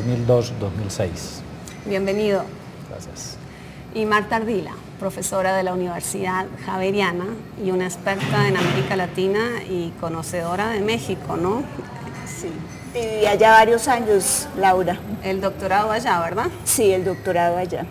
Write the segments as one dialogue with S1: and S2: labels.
S1: 2002-2006.
S2: Bienvenido.
S1: Gracias.
S2: Y Marta Ardila, profesora de la Universidad Javeriana y una experta en América Latina y conocedora de México, ¿no?
S3: Sí, viví allá varios años, Laura.
S2: El doctorado allá, ¿verdad?
S3: Sí, el doctorado allá.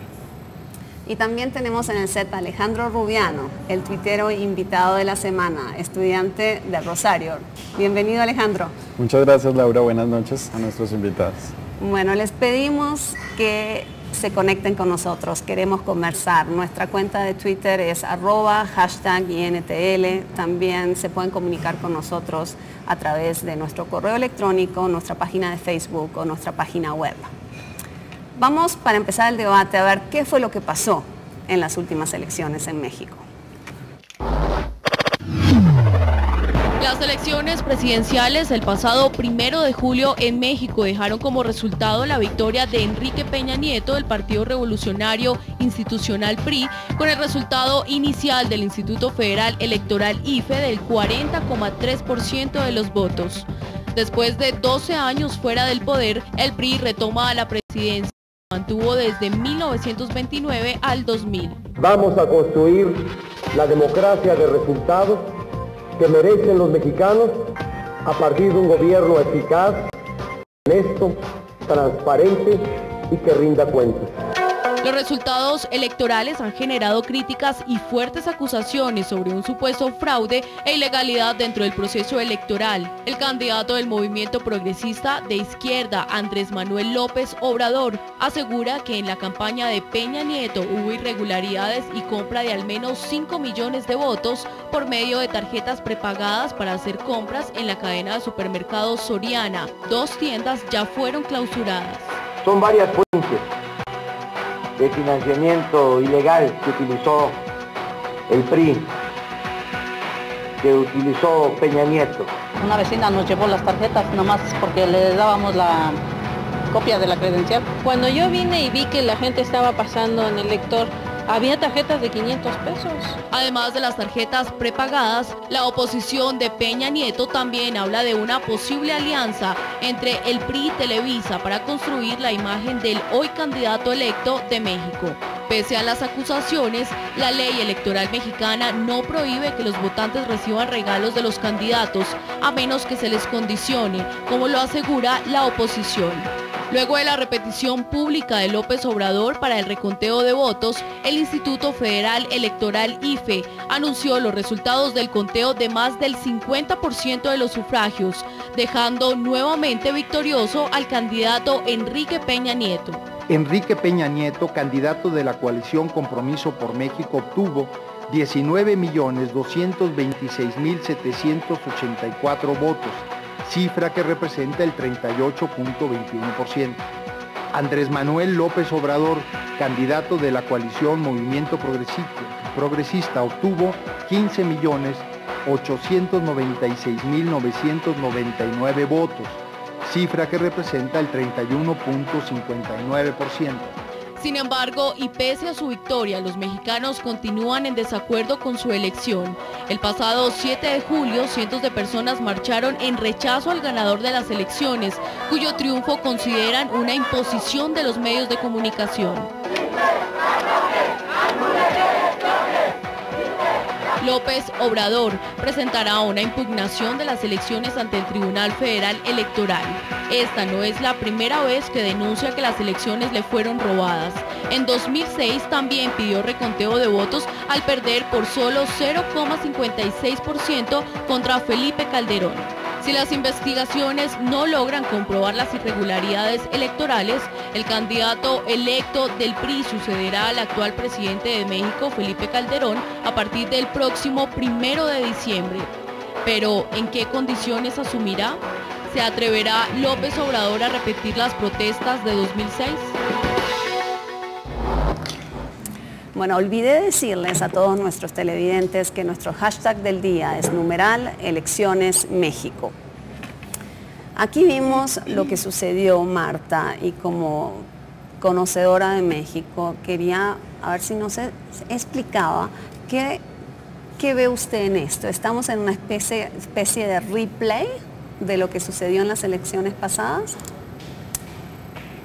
S2: Y también tenemos en el set a Alejandro Rubiano, el tuitero invitado de la semana, estudiante de Rosario. Bienvenido, Alejandro.
S4: Muchas gracias, Laura. Buenas noches a nuestros invitados.
S2: Bueno, les pedimos que se conecten con nosotros, queremos conversar. Nuestra cuenta de Twitter es @INTL. También se pueden comunicar con nosotros a través de nuestro correo electrónico, nuestra página de Facebook o nuestra página web. Vamos, para empezar el debate, a ver qué fue lo que pasó en las últimas elecciones en México.
S5: Las elecciones presidenciales el pasado 1 de julio en México dejaron como resultado la victoria de Enrique Peña Nieto del Partido Revolucionario Institucional PRI, con el resultado inicial del Instituto Federal Electoral IFE del 40,3% de los votos. Después de 12 años fuera del poder, el PRI retoma la presidencia. Mantuvo desde 1929 al 2000.
S6: Vamos a construir la democracia de resultados que merecen los mexicanos a partir de un gobierno eficaz, honesto, transparente y que rinda cuentas.
S5: Los resultados electorales han generado críticas y fuertes acusaciones sobre un supuesto fraude e ilegalidad dentro del proceso electoral. El candidato del movimiento progresista de izquierda, Andrés Manuel López Obrador, asegura que en la campaña de Peña Nieto hubo irregularidades y compra de al menos 5 millones de votos por medio de tarjetas prepagadas para hacer compras en la cadena de supermercados Soriana. 2 tiendas ya fueron clausuradas.
S6: Son varias fuentes de financiamiento ilegal que utilizó el PRI, que utilizó Peña Nieto.
S7: Una vecina nos llevó las tarjetas nomás porque le dábamos la copia de la credencial.
S8: Cuando yo vine y vi que la gente estaba pasando en el lector, había tarjetas de 500 pesos.
S5: Además de las tarjetas prepagadas, la oposición de Peña Nieto también habla de una posible alianza entre el PRI y Televisa para construir la imagen del hoy candidato electo de México. Pese a las acusaciones, la ley electoral mexicana no prohíbe que los votantes reciban regalos de los candidatos, a menos que se les condicione, como lo asegura la oposición. Luego de la repetición pública de López Obrador para el reconteo de votos, el Instituto Federal Electoral IFE anunció los resultados del conteo de más del 50% de los sufragios, dejando nuevamente victorioso al candidato Enrique Peña Nieto.
S9: Enrique Peña Nieto, candidato de la coalición Compromiso por México, obtuvo 19.226.784 votos, cifra que representa el 38.21%. Andrés Manuel López Obrador, candidato de la coalición Movimiento Progresista, obtuvo 15.896.999 votos, cifra que representa el 31.59%.
S5: Sin embargo, y pese a su victoria, los mexicanos continúan en desacuerdo con su elección. El pasado 7 de julio, cientos de personas marcharon en rechazo al ganador de las elecciones, cuyo triunfo consideran una imposición de los medios de comunicación. López Obrador presentará una impugnación de las elecciones ante el Tribunal Federal Electoral. Esta no es la primera vez que denuncia que las elecciones le fueron robadas. En 2006 también pidió reconteo de votos al perder por solo 0,56% contra Felipe Calderón. Si las investigaciones no logran comprobar las irregularidades electorales, el candidato electo del PRI sucederá al actual presidente de México, Felipe Calderón, a partir del próximo 1 de diciembre. Pero, ¿en qué condiciones asumirá? ¿Se atreverá López Obrador a repetir las protestas de 2006?
S2: Bueno, olvidé decirles a todos nuestros televidentes que nuestro hashtag del día es #EleccionesMéxico. Aquí vimos lo que sucedió, Marta, y como conocedora de México, quería a ver si nos explicaba qué ve usted en esto. ¿Estamos en una especie de replay de lo que sucedió en las elecciones pasadas?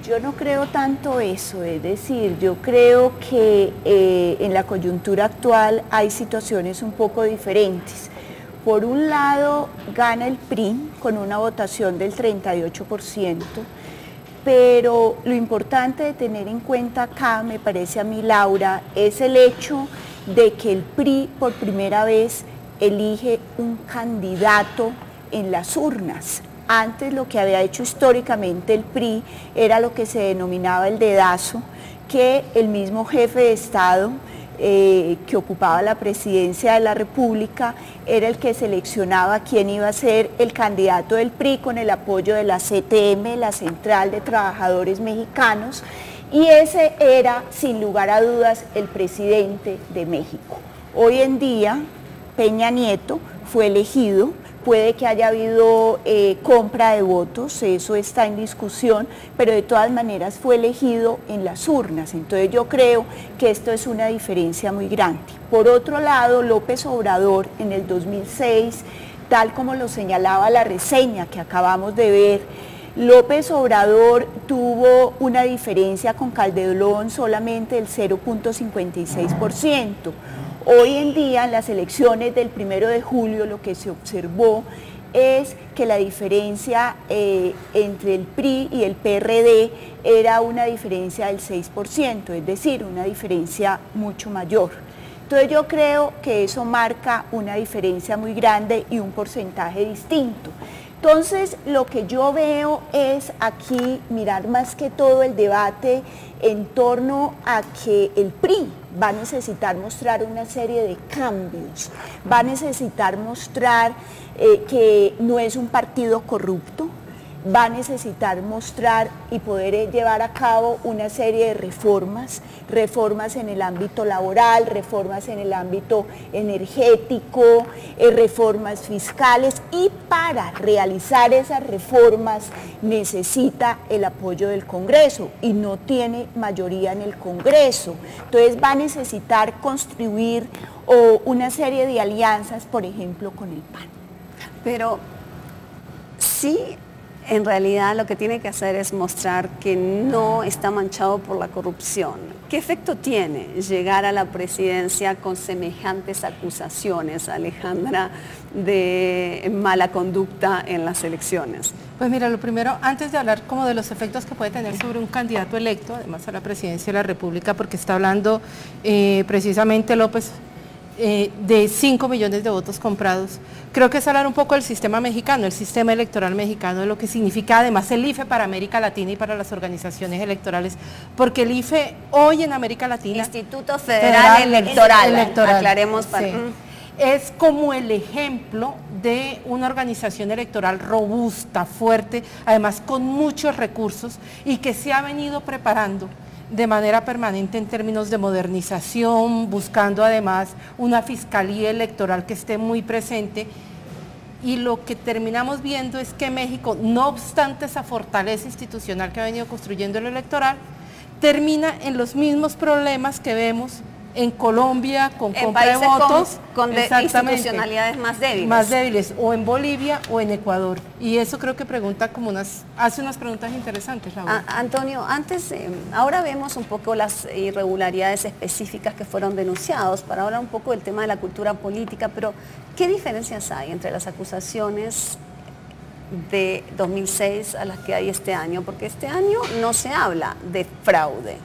S3: Yo no creo tanto eso, es decir, yo creo que en la coyuntura actual hay situaciones un poco diferentes. Por un lado, gana el PRI con una votación del 38%, pero lo importante de tener en cuenta acá, me parece a mí, Laura, es el hecho de que el PRI por primera vez elige un candidato en las urnas. Antes lo que había hecho históricamente el PRI era lo que se denominaba el dedazo, que el mismo jefe de Estado que ocupaba la presidencia de la República era el que seleccionaba quién iba a ser el candidato del PRI con el apoyo de la CTM, la Central de Trabajadores Mexicanos, y ese era, sin lugar a dudas, el presidente de México. Hoy en día, Peña Nieto fue elegido. Puede que haya habido compra de votos, eso está en discusión, pero de todas maneras fue elegido en las urnas. Entonces yo creo que esto es una diferencia muy grande. Por otro lado, López Obrador en el 2006, tal como lo señalaba la reseña que acabamos de ver, López Obrador tuvo una diferencia con Calderón solamente del 0.56%. Hoy en día, en las elecciones del 1 de julio, lo que se observó es que la diferencia entre el PRI y el PRD era una diferencia del 6%, es decir, una diferencia mucho mayor. Entonces yo creo que eso marca una diferencia muy grande y un porcentaje distinto. Entonces lo que yo veo es aquí mirar más que todo el debate en torno a que el PRI va a necesitar mostrar una serie de cambios, va a necesitar mostrar que no es un partido corrupto, va a necesitar mostrar y poder llevar a cabo una serie de reformas en el ámbito laboral, reformas en el ámbito energético, reformas fiscales, y para realizar esas reformas necesita el apoyo del Congreso y no tiene mayoría en el Congreso. Entonces va a necesitar construir una serie de alianzas, por ejemplo, con el PAN.
S2: Pero sí, en realidad lo que tiene que hacer es mostrar que no está manchado por la corrupción. ¿Qué efecto tiene llegar a la presidencia con semejantes acusaciones, Alejandra, de mala conducta en las elecciones?
S8: Pues mira, lo primero, antes de hablar como de los efectos que puede tener sobre un candidato electo, además a la presidencia de la República, porque está hablando precisamente López de 5 millones de votos comprados. Creo que es hablar un poco del sistema mexicano, el sistema electoral mexicano, de lo que significa además el IFE para América Latina y para las organizaciones electorales, porque el IFE hoy en América Latina...
S2: Instituto Federal Electoral.
S8: Aclaremos para... Sí. Es como el ejemplo de una organización electoral robusta, fuerte, además con muchos recursos y que se ha venido preparando de manera permanente en términos de modernización, buscando además una fiscalía electoral que esté muy presente, y lo que terminamos viendo es que México, no obstante esa fortaleza institucional que ha venido construyendo el electoral, termina en los mismos problemas que vemos en Colombia con compra de votos,
S2: con institucionalidades más débiles.
S8: Más débiles, o en Bolivia o en Ecuador. Y eso creo que hace unas preguntas interesantes, Laura.
S2: Antonio, ahora vemos un poco las irregularidades específicas que fueron denunciadas, para hablar un poco del tema de la cultura política, pero ¿qué diferencias hay entre las acusaciones de 2006 a las que hay este año? Porque este año no se habla de fraude.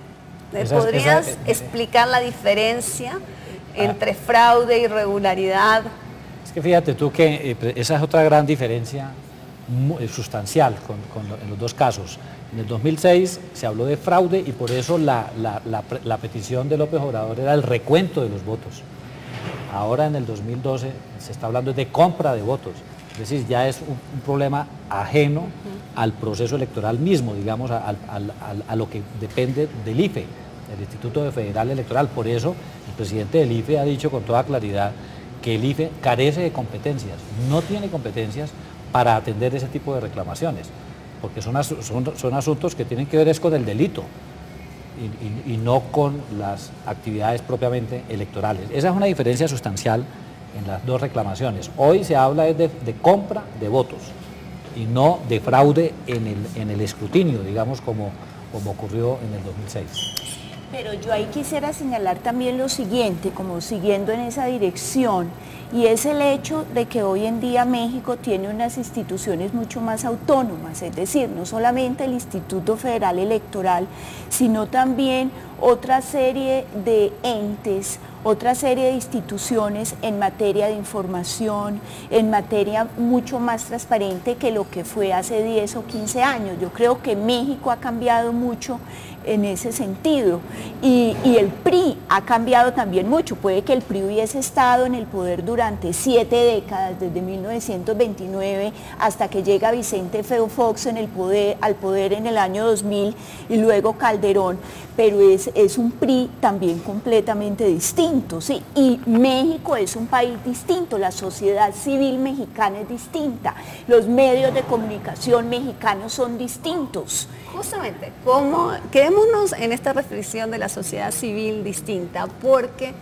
S2: ¿Podrías explicar la diferencia entre fraude y irregularidad?
S1: Es que fíjate tú que esa es otra gran diferencia sustancial en los dos casos. En el 2006 se habló de fraude y por eso la petición de López Obrador era el recuento de los votos. Ahora en el 2012 se está hablando de compra de votos. Es decir, ya es un problema ajeno al proceso electoral mismo, digamos, a lo que depende del IFE, el Instituto Federal Electoral. Por eso el presidente del IFE ha dicho con toda claridad que el IFE carece de competencias, no tiene competencias para atender ese tipo de reclamaciones, porque son asuntos que tienen que ver con el delito y no con las actividades propiamente electorales. Esa es una diferencia sustancial en las dos reclamaciones. Hoy se habla de compra de votos y no de fraude en el escrutinio, digamos, como como ocurrió en el 2006.
S3: Pero yo ahí quisiera señalar también lo siguiente, como siguiendo en esa dirección, y es el hecho de que hoy en día México tiene unas instituciones mucho más autónomas, es decir, no solamente el Instituto Federal Electoral, sino también otra serie de entes, otra serie de instituciones en materia de información, en materia mucho más transparente que lo que fue hace 10 o 15 años. Yo creo que México ha cambiado mucho en ese sentido y el PRI ha cambiado también mucho. Puede que el PRI hubiese estado en el poder durante 7 décadas, desde 1929 hasta que llega Vicente Fox al poder en el año 2000 y luego Calderón, pero es un PRI también completamente distinto, ¿sí? Y México es un país distinto, la sociedad civil mexicana es distinta, los medios de comunicación mexicanos son distintos.
S2: Justamente, quedémonos en esta reflexión de la sociedad civil distinta, porque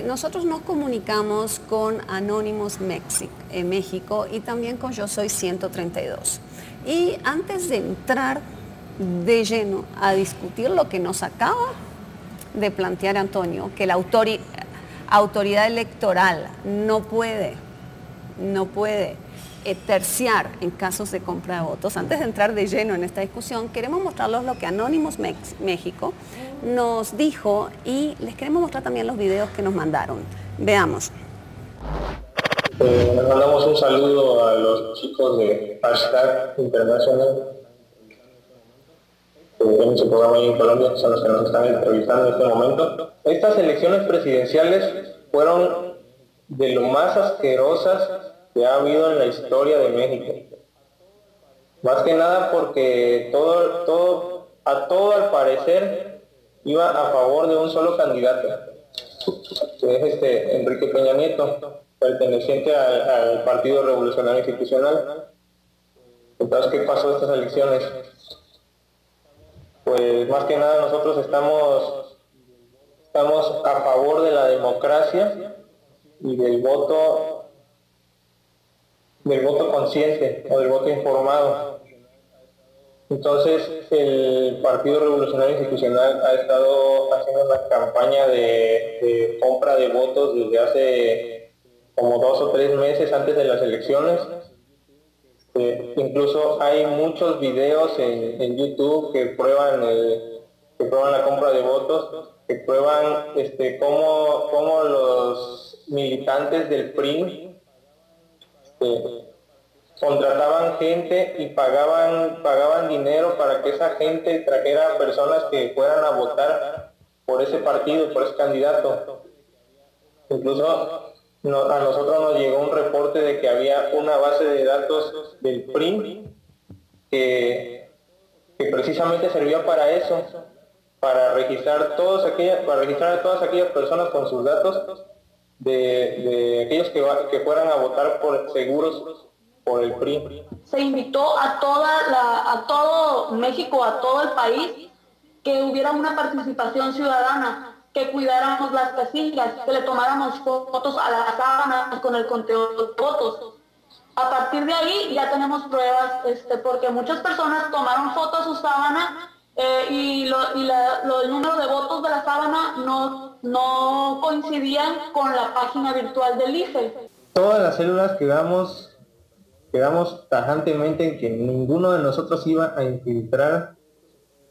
S2: nosotros nos comunicamos con Anonymous México y también con Yo Soy 132. Y antes de entrar de lleno a discutir lo que nos acaba de plantear Antonio, que la autoridad electoral no puede terciar en casos de compra de votos. Antes de entrar de lleno en esta discusión, queremos mostrarles lo que Anonymous México nos dijo y les queremos mostrar también los videos que nos mandaron. Veamos.
S10: Les mandamos un saludo a los chicos de Hashtag Internacional, que tienen su programa ahí en Colombia, que son los que nos están entrevistando en este momento. Estas elecciones presidenciales fueron de lo más asquerosas que ha habido en la historia de México. Más que nada porque todo al parecer iba a favor de un solo candidato, que es Enrique Peña Nieto, perteneciente al Partido Revolucionario Institucional. Entonces, ¿qué pasó estas elecciones? Pues más que nada nosotros estamos a favor de la democracia y del voto consciente o del voto informado. Entonces el Partido Revolucionario Institucional ha estado haciendo una campaña de compra de votos desde hace como 2 o 3 meses antes de las elecciones. Incluso hay muchos videos en YouTube que prueban la compra de votos, que prueban cómo los militantes del PRI contrataban gente y pagaban dinero para que esa gente trajera personas que fueran a votar por ese partido, por ese candidato. Incluso a nosotros nos llegó un reporte de que había una base de datos del PRI que precisamente servía para eso, para registrar a todas aquellas personas con sus datos de aquellos que fueran a votar seguros por el PRI.
S11: Se invitó a todo México, a todo el país, que hubiera una participación ciudadana, que cuidáramos las casillas, que le tomáramos fotos a las sábanas con el conteo de votos. A partir de ahí ya tenemos pruebas, porque muchas personas tomaron fotos a su sábana y el número de votos de la sábana no coincidían con la página virtual del IFE.
S10: Todas las células quedamos tajantemente en que ninguno de nosotros iba a infiltrar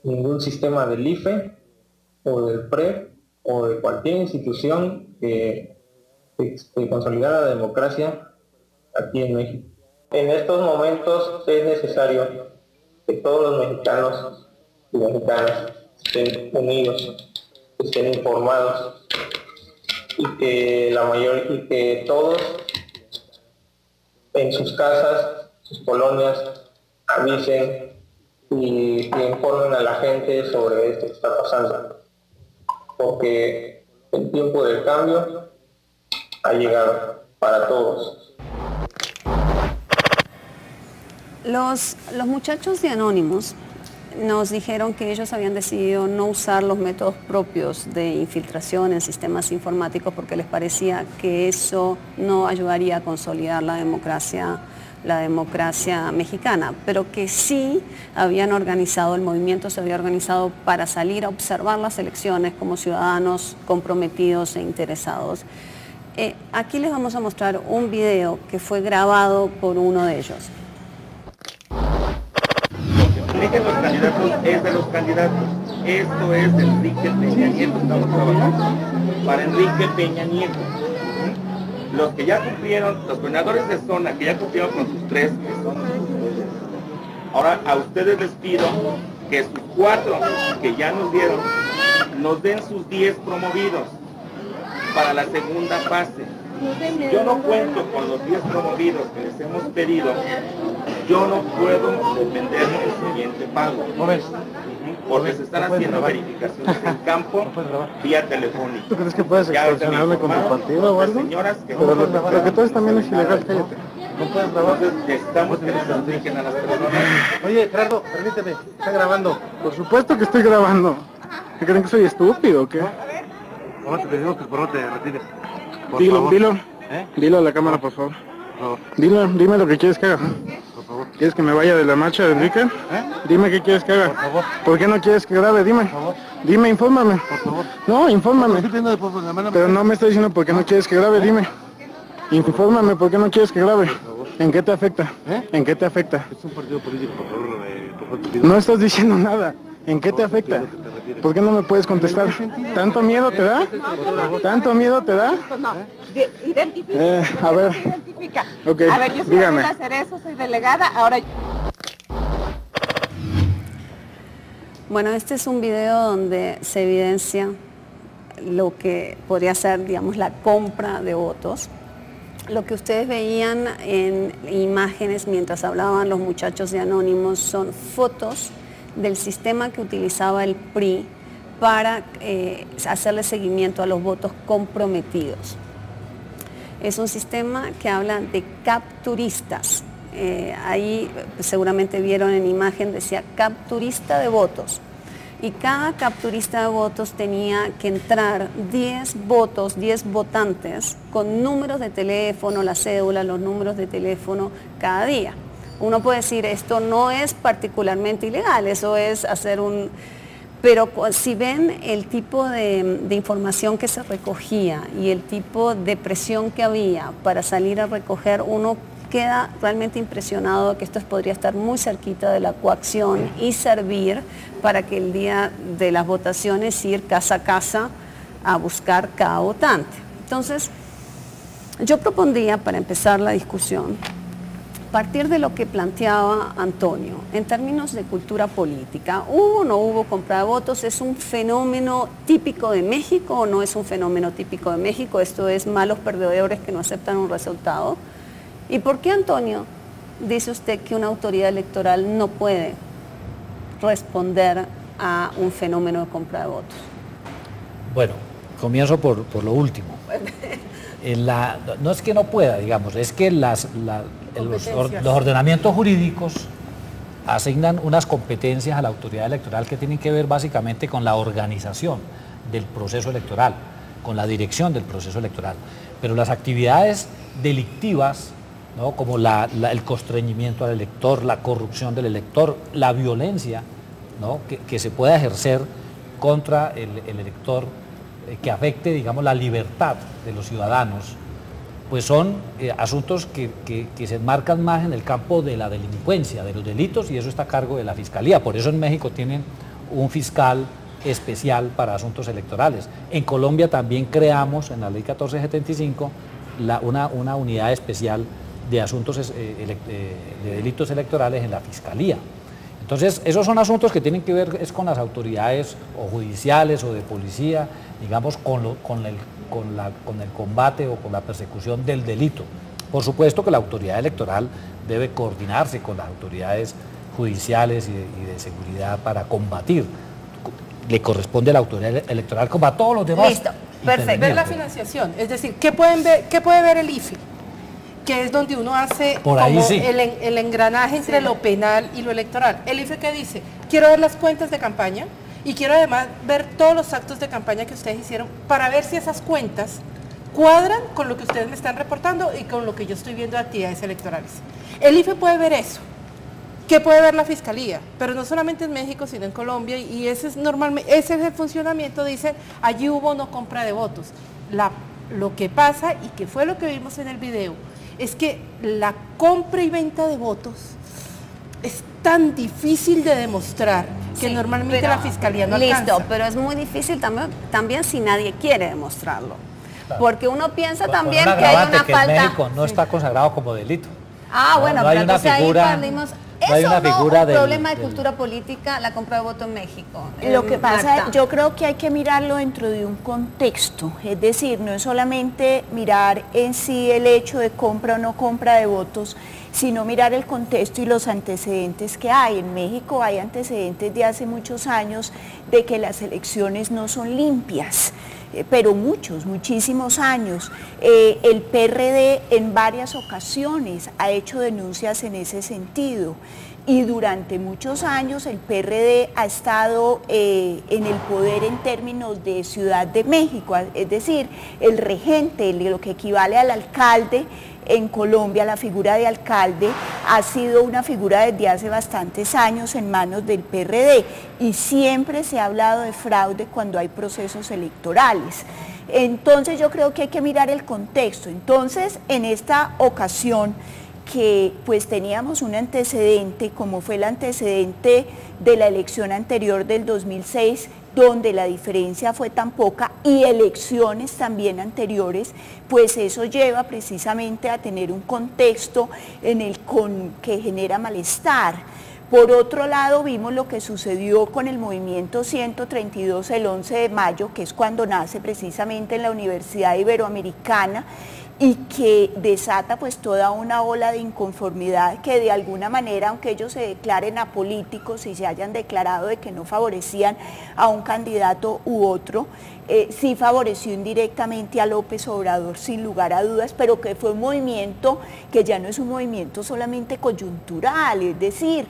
S10: ningún sistema del IFE o del PRE o de cualquier institución que consolidara la democracia aquí en México. En estos momentos es necesario que todos los mexicanos y mexicanas estén unidos, estén informados y que todos en sus casas, sus colonias, avisen y informen a la gente sobre esto que está pasando, porque el tiempo del cambio ha llegado para todos.
S2: Los muchachos de Anonymous nos dijeron que ellos habían decidido no usar los métodos propios de infiltración en sistemas informáticos porque les parecía que eso no ayudaría a consolidar la democracia la democracia mexicana, pero que sí habían organizado, el movimiento se había organizado para salir a observar las elecciones como ciudadanos comprometidos e interesados. Aquí les vamos a mostrar un video que fue grabado por uno de ellos.
S12: Eligen los candidatos, es de los candidatos. Esto es de Enrique Peña Nieto, estamos trabajando para Enrique Peña Nieto. Los que ya cumplieron, los gobernadores de zona que ya cumplieron con sus 3, que son ahora a ustedes les pido que sus 4 que ya nos dieron, nos den sus 10 promovidos para la segunda fase. Si yo no cuento con los 10 promovidos que les hemos pedido, yo no puedo depender del siguiente pago. Porque se están haciendo verificaciones en campo vía telefónica.
S13: ¿Tú crees que puedes extorsionarme con tu partido o algo? Pero que todo esto también es ilegal, cállate. No puedes grabar.
S12: Necesitamos que nos expliquen a las personas.
S13: Oye, Gerardo, permíteme, está grabando. Por supuesto que estoy grabando. ¿Me creen que soy estúpido o qué?
S14: Ahora te pedimos que por favor te retires.
S13: Dilo a la cámara, por favor. Dime lo que quieres que haga. ¿Quieres que me vaya de la marcha de Enrique? Dime qué quieres que haga.
S14: Por favor.
S13: ¿Por qué no quieres que grabe? Dime.
S14: Por favor.
S13: Dime, infórmame.
S14: Por favor.
S13: No, infórmame.
S14: De
S13: Pero no me estás diciendo por qué no quieres que grabe, dime. Infórmame por qué no quieres que grabe. ¿En qué te afecta? ¿En qué te afecta?
S14: Es un partido político, por favor.
S13: No estás diciendo nada. ¿En qué te afecta? ¿Por qué no me puedes contestar? ¿Tanto miedo te da? ¿Tanto miedo te da?
S15: No, identifica.
S13: A ver.
S15: Identifica.
S13: Okay,
S15: a ver, yo soy
S13: dígame.
S15: Adela Cerezo, soy delegada, ahora...
S2: Bueno, este es un video donde se evidencia lo que podría ser, digamos, la compra de votos. Lo que ustedes veían en imágenes mientras hablaban los muchachos de Anónimos son fotos del sistema que utilizaba el PRI para hacerle seguimiento a los votos comprometidos. Es un sistema que habla de capturistas. Ahí seguramente vieron en imagen, decía capturista de votos. Y cada capturista de votos tenía que entrar 10 votos, 10 votantes con números de teléfono, la cédula, los números de teléfono cada día. Uno puede decir, esto no es particularmente ilegal, eso es hacer un... Pero si ven el tipo de información que se recogía y el tipo de presión que había para salir a recoger, uno queda realmente impresionado de que esto podría estar muy cerquita de la coacción y servir para que el día de las votaciones ir casa a casa a buscar cada votante. Entonces, yo propondría, para empezar la discusión, partir de lo que planteaba Antonio, en términos de cultura política, ¿hubo o no hubo compra de votos? ¿Es un fenómeno típico de México o no es un fenómeno típico de México? Esto es malos perdedores que no aceptan un resultado. ¿Y por qué, Antonio, dice usted que una autoridad electoral no puede responder a un fenómeno de compra de votos?
S1: Bueno, comienzo por lo último. No es que no pueda, digamos, es que los ordenamientos jurídicos asignan unas competencias a la autoridad electoral que tienen que ver básicamente con la organización del proceso electoral, con la dirección del proceso electoral. Pero las actividades delictivas, ¿no?, como el constreñimiento al elector, la corrupción del elector, la violencia, ¿no?, que se pueda ejercer contra el elector, que afecte, digamos, la libertad de los ciudadanos, pues son asuntos que se enmarcan más en el campo de la delincuencia, de los delitos, y eso está a cargo de la Fiscalía. Por eso en México tienen un fiscal especial para asuntos electorales. En Colombia también creamos, en la ley 1475, una unidad especial de asuntos de delitos electorales en la Fiscalía. Entonces, esos son asuntos que tienen que ver con las autoridades o judiciales o de policía, digamos, con el combate o con la persecución del delito. Por supuesto que la autoridad electoral debe coordinarse con las autoridades judiciales y de seguridad para combatir. Le corresponde a la autoridad electoral como a todos los demás.
S2: Listo, perfecto.
S8: Ver la financiación, es decir, ¿qué puede ver el IFE? Que es donde uno hace
S1: como sí,
S8: el engranaje entre lo penal y lo electoral. El IFE que dice, quiero ver las cuentas de campaña y quiero además ver todos los actos de campaña que ustedes hicieron para ver si esas cuentas cuadran con lo que ustedes me están reportando y con lo que yo estoy viendo de actividades electorales. El IFE puede ver eso. ¿Qué puede ver la Fiscalía? Pero no solamente en México, sino en Colombia, y ese es normalmente, ese es el funcionamiento, dicen, allí hubo no compra de votos. Lo que pasa, y que fue lo que vimos en el video, es que la compra y venta de votos es tan difícil de demostrar que normalmente la Fiscalía no alcanza.
S2: Listo, pero es muy difícil también si nadie quiere demostrarlo. Claro. Porque uno piensa también que hay una falta...
S1: En México no está consagrado como delito.
S2: Ah, bueno,
S1: no
S2: pero
S1: entonces ahí
S2: partimos...
S1: No hay una figura
S2: un problema de cultura política, la compra de voto en México.
S3: Lo que pasa,
S2: Marta.
S3: yo creo que hay que mirarlo dentro de un contexto, es decir, no es solamente mirar en sí el hecho de compra o no compra de votos, sino mirar el contexto y los antecedentes que hay. En México hay antecedentes de hace muchos años de que las elecciones no son limpias, pero muchísimos años. El PRD en varias ocasiones ha hecho denuncias en ese sentido y durante muchos años el PRD ha estado en el poder en términos de Ciudad de México, es decir, el regente, lo que equivale al alcalde en Colombia, la figura de alcalde ha sido una figura desde hace bastantes años en manos del PRD y siempre se ha hablado de fraude cuando hay procesos electorales. Entonces yo creo que hay que mirar el contexto. Entonces en esta ocasión que pues teníamos un antecedente como fue el antecedente de la elección anterior del 2006, donde la diferencia fue tan poca y elecciones también anteriores, pues eso lleva precisamente a tener un contexto en el que genera malestar. Por otro lado, vimos lo que sucedió con el movimiento 132 el 11 de mayo, que es cuando nace precisamente en la Universidad Iberoamericana, y que desata pues toda una ola de inconformidad que de alguna manera, aunque ellos se declaren apolíticos y se hayan declarado de que no favorecían a un candidato u otro, sí favoreció indirectamente a López Obrador sin lugar a dudas, pero que fue un movimiento que ya no es un movimiento solamente coyuntural, es decir,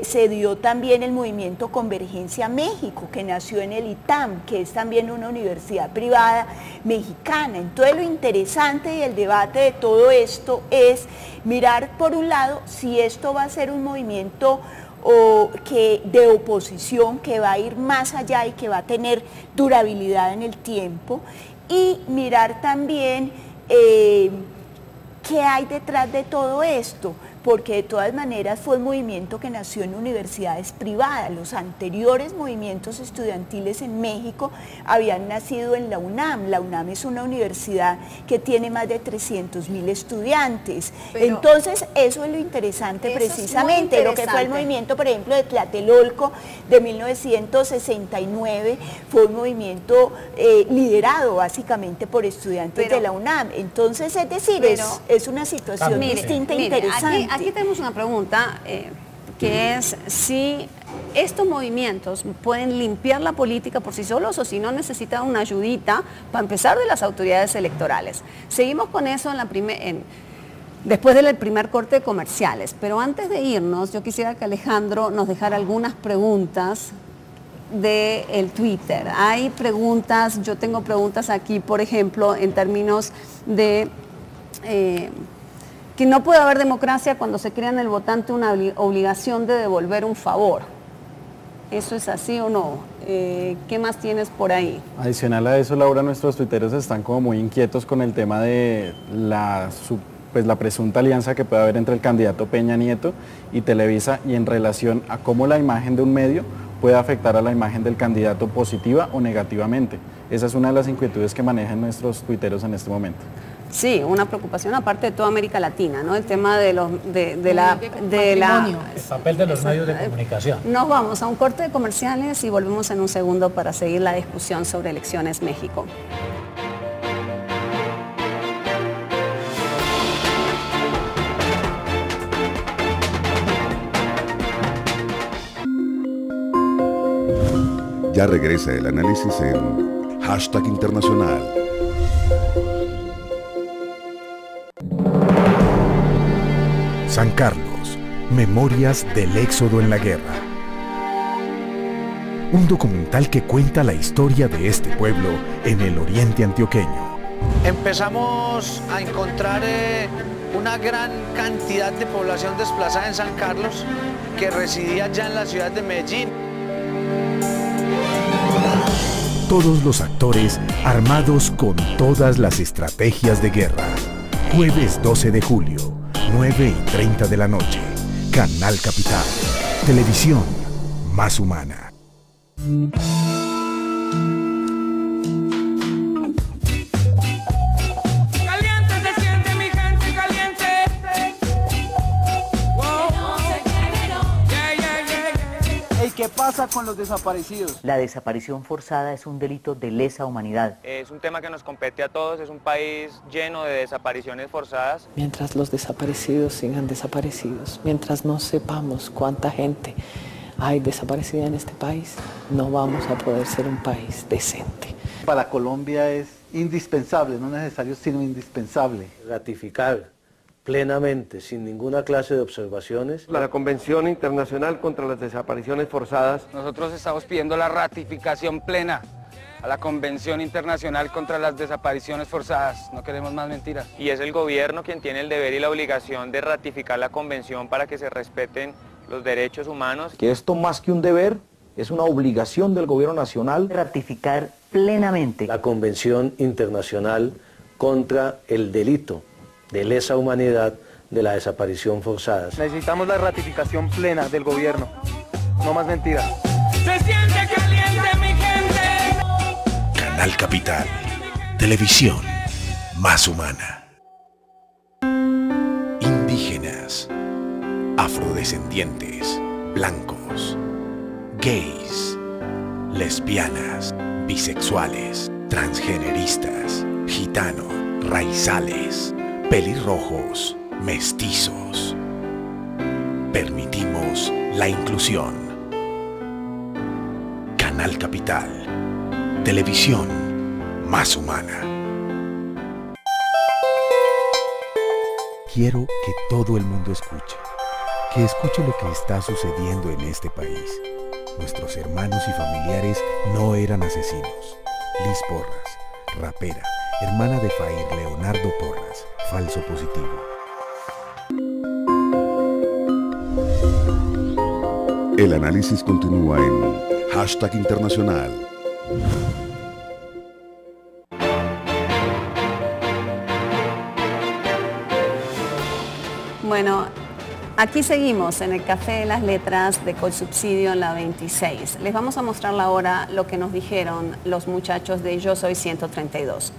S3: se dio también el movimiento Convergencia México, que nació en el ITAM, que es también una universidad privada mexicana. Entonces lo interesante y el debate de todo esto es mirar por un lado si esto va a ser un movimiento de oposición que va a ir más allá y que va a tener durabilidad en el tiempo, y mirar también qué hay detrás de todo esto, porque de todas maneras fue un movimiento que nació en universidades privadas. Los anteriores movimientos estudiantiles en México habían nacido en la UNAM. La UNAM es una universidad que tiene más de 300.000 estudiantes. Pero entonces eso es lo interesante precisamente, lo que fue el movimiento, por ejemplo, de Tlatelolco de 1969, fue un movimiento liderado básicamente por estudiantes de la UNAM. Entonces, es decir, es una situación distinta e interesante.
S2: Aquí tenemos una pregunta que es si estos movimientos pueden limpiar la política por sí solos o si no necesitan una ayudita para empezar de las autoridades electorales. Seguimos con eso después del primer corte de comerciales, pero antes de irnos yo quisiera que Alejandro nos dejara algunas preguntas del Twitter. Hay preguntas, yo tengo preguntas aquí, por ejemplo, en términos de que no puede haber democracia cuando se crea en el votante una obligación de devolver un favor. ¿Eso es así o no? ¿Qué más tienes por ahí?
S4: Adicional a eso, Laura, nuestros tuiteros están como muy inquietos con el tema de la presunta alianza que puede haber entre el candidato Peña Nieto y Televisa, y en relación a cómo la imagen de un medio puede afectar a la imagen del candidato positiva o negativamente. Esa es una de las inquietudes que manejan nuestros tuiteros en este momento.
S2: Sí, una preocupación aparte de toda América Latina, ¿no? El tema el
S1: papel de los medios de comunicación.
S2: Nos vamos a un corte de comerciales y volvemos en un segundo para seguir la discusión sobre elecciones México.
S16: Ya regresa el análisis en #internacional.
S17: San Carlos, Memorias del Éxodo en la Guerra. Un documental que cuenta la historia de este pueblo en el oriente antioqueño.
S18: Empezamos a encontrar una gran cantidad de población desplazada en San Carlos que residía ya en la ciudad de Medellín.
S17: Todos los actores armados con todas las estrategias de guerra. Jueves 12 de julio, 9:30 de la noche. Canal Capital. Televisión más humana.
S19: ¿Qué pasa con los desaparecidos?
S20: La desaparición forzada es un delito de lesa humanidad.
S21: Es un tema que nos compete a todos, es un país lleno de desapariciones forzadas.
S22: Mientras los desaparecidos sigan desaparecidos, mientras no sepamos cuánta gente hay desaparecida en este país, no vamos a poder ser un país decente.
S23: Para Colombia es indispensable, no necesario, sino indispensable.
S24: Ratificar plenamente, sin ninguna clase de observaciones,
S25: la Convención Internacional contra las Desapariciones Forzadas.
S26: Nosotros estamos pidiendo la ratificación plena a la Convención Internacional contra las Desapariciones Forzadas. No queremos más mentiras.
S21: Y es el gobierno quien tiene el deber y la obligación de ratificar la convención para que se respeten los derechos humanos.
S27: Que esto más que un deber es una obligación del gobierno nacional.
S20: Ratificar plenamente
S24: la Convención Internacional contra el delito de lesa humanidad de la desaparición forzada.
S19: Necesitamos la ratificación plena del gobierno, no más mentiras.
S28: Se siente caliente, mi gente.
S17: Canal Capital, televisión más humana. Indígenas, afrodescendientes, blancos, gays, lesbianas, bisexuales, transgeneristas, gitanos, raizales, pelirrojos, mestizos. Permitimos la inclusión. Canal Capital. Televisión más humana. Quiero que todo el mundo escuche. Que escuche lo que está sucediendo en este país. Nuestros hermanos y familiares no eran asesinos. Liz Porras, rapera, hermana de Fair Leonardo Porras, falso positivo.
S16: El análisis continúa en #internacional.
S2: Bueno, aquí seguimos en el Café de las Letras de Colsubsidio en la 26. Les vamos a mostrar ahora lo que nos dijeron los muchachos de Yo Soy 132.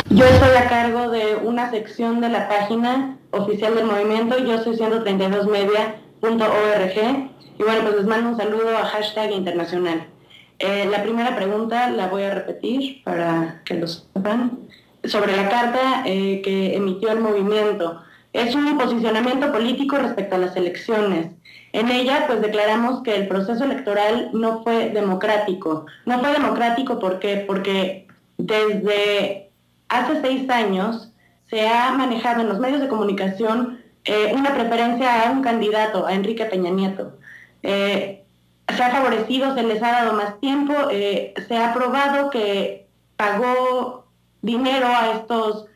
S11: Yo estoy a cargo de una sección de la página oficial del movimiento, yo soy 132media.org, y bueno, pues les mando un saludo a #internacional. La primera pregunta la voy a repetir para que lo sepan, sobre la carta que emitió el movimiento. Es un posicionamiento político respecto a las elecciones. En ella, pues declaramos que el proceso electoral no fue democrático. No fue democrático, ¿por qué? Porque desde hace 6 años se ha manejado en los medios de comunicación una preferencia a un candidato, a Enrique Peña Nieto. Se ha favorecido, se les ha dado más tiempo, se ha probado que pagó dinero a estos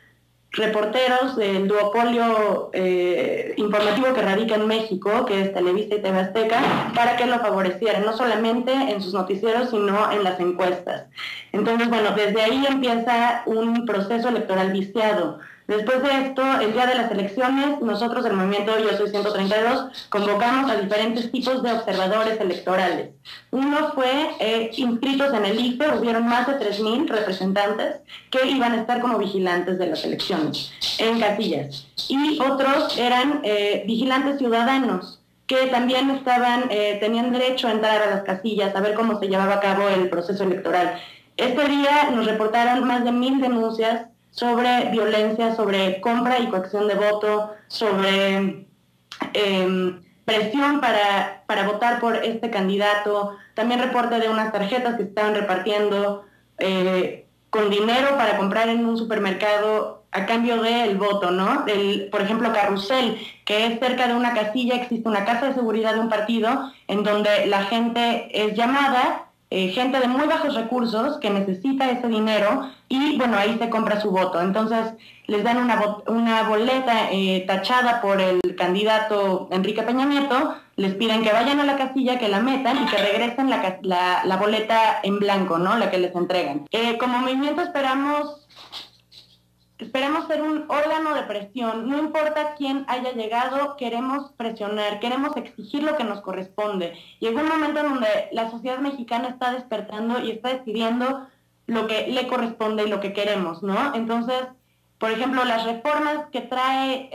S11: reporteros del duopolio informativo que radica en México, que es Televisa y TV Azteca, para que lo favorecieran, no solamente en sus noticieros, sino en las encuestas. Entonces, bueno, desde ahí empieza un proceso electoral viciado. Después de esto, el día de las elecciones, nosotros, el movimiento Yo Soy 132, convocamos a diferentes tipos de observadores electorales. Uno fue inscritos en el IFE, hubieron más de 3,000 representantes que iban a estar como vigilantes de las elecciones en casillas. Y otros eran vigilantes ciudadanos, que también tenían derecho a entrar a las casillas, a ver cómo se llevaba a cabo el proceso electoral. Este día nos reportaron más de 1,000 denuncias sobre violencia, sobre compra y coacción de voto, sobre presión para votar por este candidato. También reporte de unas tarjetas que se estaban repartiendo con dinero para comprar en un supermercado a cambio del voto, ¿no? Por ejemplo, Carrusel, que es cerca de una casilla, existe una casa de seguridad de un partido en donde la gente es llamada gente de muy bajos recursos que necesita ese dinero y bueno, ahí se compra su voto. Entonces les dan una boleta tachada por el candidato Enrique Peña Nieto, les piden que vayan a la casilla, que la metan y que regresen la boleta en blanco, ¿no? La que les entregan. Como movimiento esperamos ser un órgano de presión, no importa quién haya llegado, queremos presionar, queremos exigir lo que nos corresponde. Llegó un momento en donde la sociedad mexicana está despertando y está decidiendo lo que le corresponde y lo que queremos, ¿no? Entonces, por ejemplo, las reformas que trae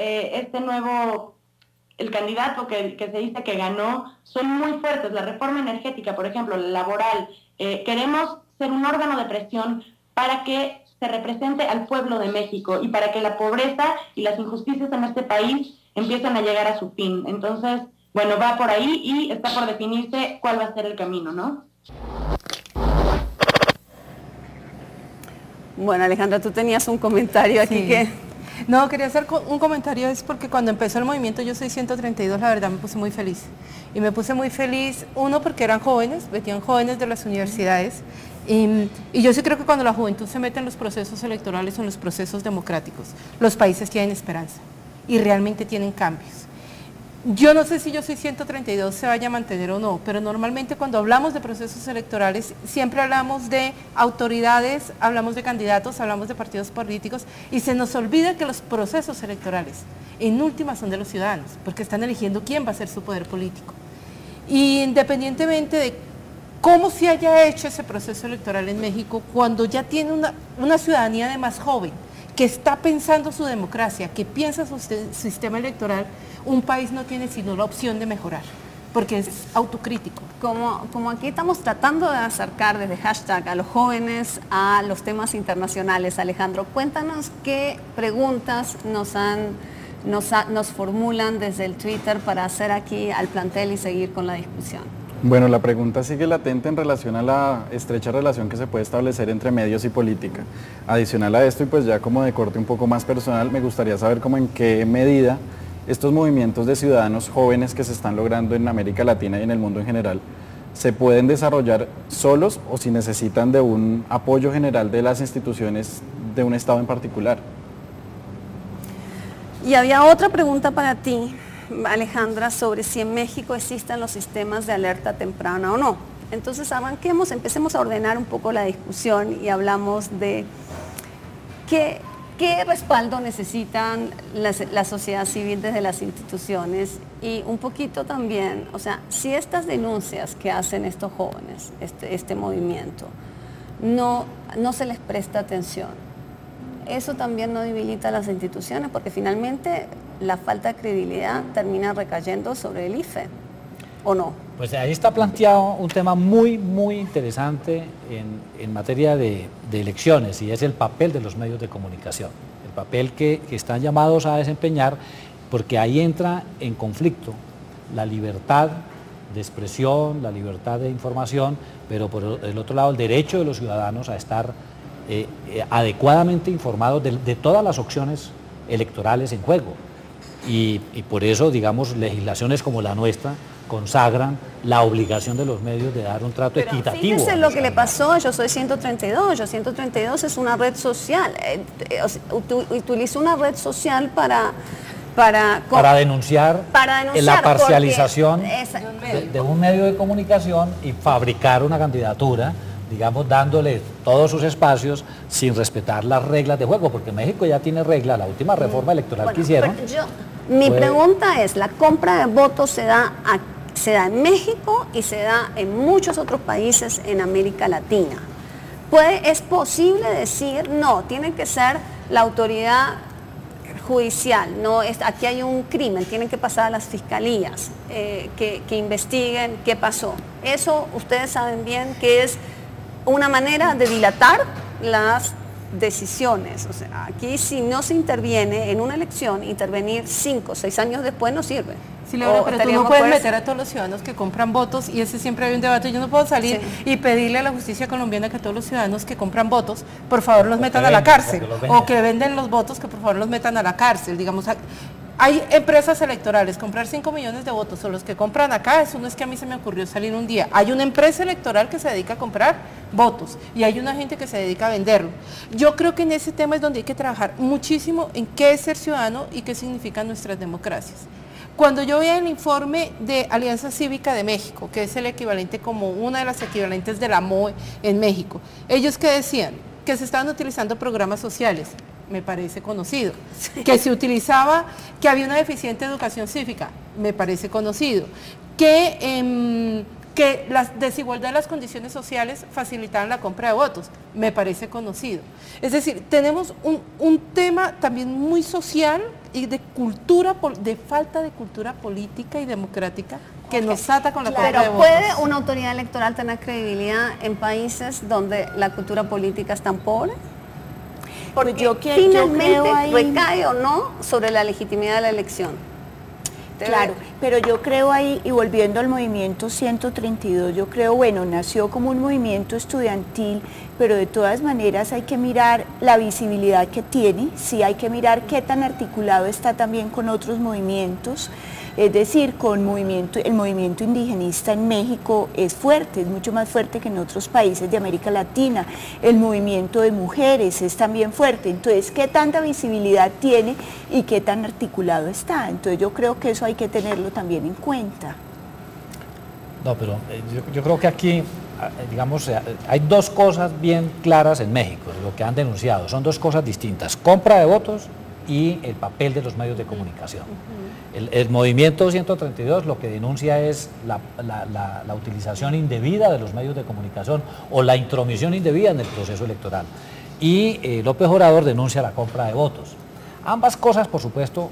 S11: el candidato que se dice que ganó, son muy fuertes. La reforma energética, por ejemplo, la laboral, queremos ser un órgano de presión para que se represente al pueblo de México y para que la pobreza y las injusticias en este país empiecen a llegar a su fin. Entonces, bueno, va por ahí y está por definirse cuál va a ser el camino, ¿no?
S2: Bueno, Alejandra, tú tenías un comentario aquí que...
S8: No, quería hacer un comentario, es porque cuando empezó el movimiento Yo Soy 132, la verdad me puse muy feliz. Y me puse muy feliz, uno, porque eran jóvenes, metían jóvenes de las universidades, y yo sí creo que cuando la juventud se mete en los procesos electorales o en los procesos democráticos, los países tienen esperanza y realmente tienen cambios. Yo no sé si Yo Soy 132 se vaya a mantener o no, pero normalmente cuando hablamos de procesos electorales siempre hablamos de autoridades, hablamos de candidatos, hablamos de partidos políticos y se nos olvida que los procesos electorales en última son de los ciudadanos, porque están eligiendo quién va a ser su poder político. Y independientemente de cómo se haya hecho ese proceso electoral en México, cuando ya tiene una ciudadanía de más joven, que está pensando su democracia, que piensa su sistema electoral, un país no tiene sino la opción de mejorar, porque es autocrítico.
S2: Como aquí estamos tratando de acercar desde hashtag a los jóvenes a los temas internacionales, Alejandro, cuéntanos qué preguntas nos formulan desde el Twitter para hacer aquí al plantel y seguir con la discusión.
S4: Bueno, la pregunta sigue latente en relación a la estrecha relación que se puede establecer entre medios y política. Adicional a esto, y pues ya como de corte un poco más personal, me gustaría saber cómo en qué medida estos movimientos de ciudadanos jóvenes que se están logrando en América Latina y en el mundo en general, se pueden desarrollar solos o si necesitan de un apoyo general de las instituciones de un Estado en particular.
S2: Y había otra pregunta para ti, Alejandra, sobre si en México existen los sistemas de alerta temprana o no. Entonces empecemos a ordenar un poco la discusión y hablamos de qué respaldo necesitan la sociedad civil desde las instituciones y un poquito también, o sea, si estas denuncias que hacen estos jóvenes, este movimiento, no se les presta atención, eso también no debilita a las instituciones porque finalmente la falta de credibilidad termina recayendo sobre el IFE, ¿o no?
S1: Pues ahí está planteado un tema muy, muy interesante en materia de elecciones y es el papel de los medios de comunicación, el papel que están llamados a desempeñar, porque ahí entra en conflicto la libertad de expresión, la libertad de información, pero por el otro lado el derecho de los ciudadanos a estar adecuadamente informados de todas las opciones electorales en juego. Y por eso, digamos, legislaciones como la nuestra consagran la obligación de los medios de dar un trato equitativo.
S2: Fíjese lo que le pasó a Yo Soy 132. Yo 132 es una red social. Utilizó una red social para
S1: denunciar la parcialización de un medio de comunicación y fabricar una candidatura, digamos, dándole todos sus espacios sin respetar las reglas de juego, porque México ya tiene regla, la última reforma electoral que hicieron.
S2: Mi pregunta es, la compra de votos se da en México y se da en muchos otros países en América Latina. ¿Es posible decir, no, tiene que ser la autoridad judicial, aquí hay un crimen, tienen que pasar a las fiscalías que investiguen qué pasó? Eso ustedes saben bien que es una manera de dilatar las decisiones. O sea, aquí si no se interviene en una elección, intervenir 5 o 6 años después no sirve.
S8: Sí, Laura, pero tú no puedes meter a todos los ciudadanos que compran votos y ese siempre hay un debate. Yo no puedo salir y pedirle a la justicia colombiana que todos los ciudadanos que compran votos, por favor los metan a la cárcel, o que venden los votos, que por favor los metan a la cárcel. Digamos, hay empresas electorales, comprar 5 millones de votos o los que compran acá, eso no es que a mí se me ocurrió salir un día. Hay una empresa electoral que se dedica a comprar votos y hay una gente que se dedica a venderlo. Yo creo que en ese tema es donde hay que trabajar muchísimo en qué es ser ciudadano y qué significan nuestras democracias. Cuando yo veía el informe de Alianza Cívica de México, que es el equivalente como una de las equivalentes de la MOE en México, ellos que decían que se estaban utilizando programas sociales, me parece conocido, que se utilizaba, que había una deficiente educación cívica, me parece conocido, que la desigualdad de las condiciones sociales facilitaban la compra de votos, me parece conocido. Es decir, tenemos un tema también muy social y de cultura, de falta de cultura política y democrática que nos ata con la compra de votos.
S2: Pero ¿puede una autoridad electoral tener credibilidad en países donde la cultura política es tan pobre? Porque finalmente recae o no sobre la legitimidad de la elección.
S3: Claro, pero yo creo ahí, y volviendo al movimiento 132, yo creo, bueno, nació como un movimiento estudiantil, pero de todas maneras hay que mirar la visibilidad que tiene, sí hay que mirar qué tan articulado está también con otros movimientos. Es decir, el movimiento indigenista en México es fuerte, es mucho más fuerte que en otros países de América Latina. El movimiento de mujeres es también fuerte. Entonces, ¿qué tanta visibilidad tiene y qué tan articulado está? Entonces, yo creo que eso hay que tenerlo también en cuenta.
S1: No, pero yo creo que aquí, digamos, hay dos cosas bien claras en México, lo que han denunciado. Son dos cosas distintas: compra de votos y el papel de los medios de comunicación. El movimiento 132 lo que denuncia es la utilización indebida de los medios de comunicación o la intromisión indebida en el proceso electoral. Y López Obrador denuncia la compra de votos. Ambas cosas, por supuesto,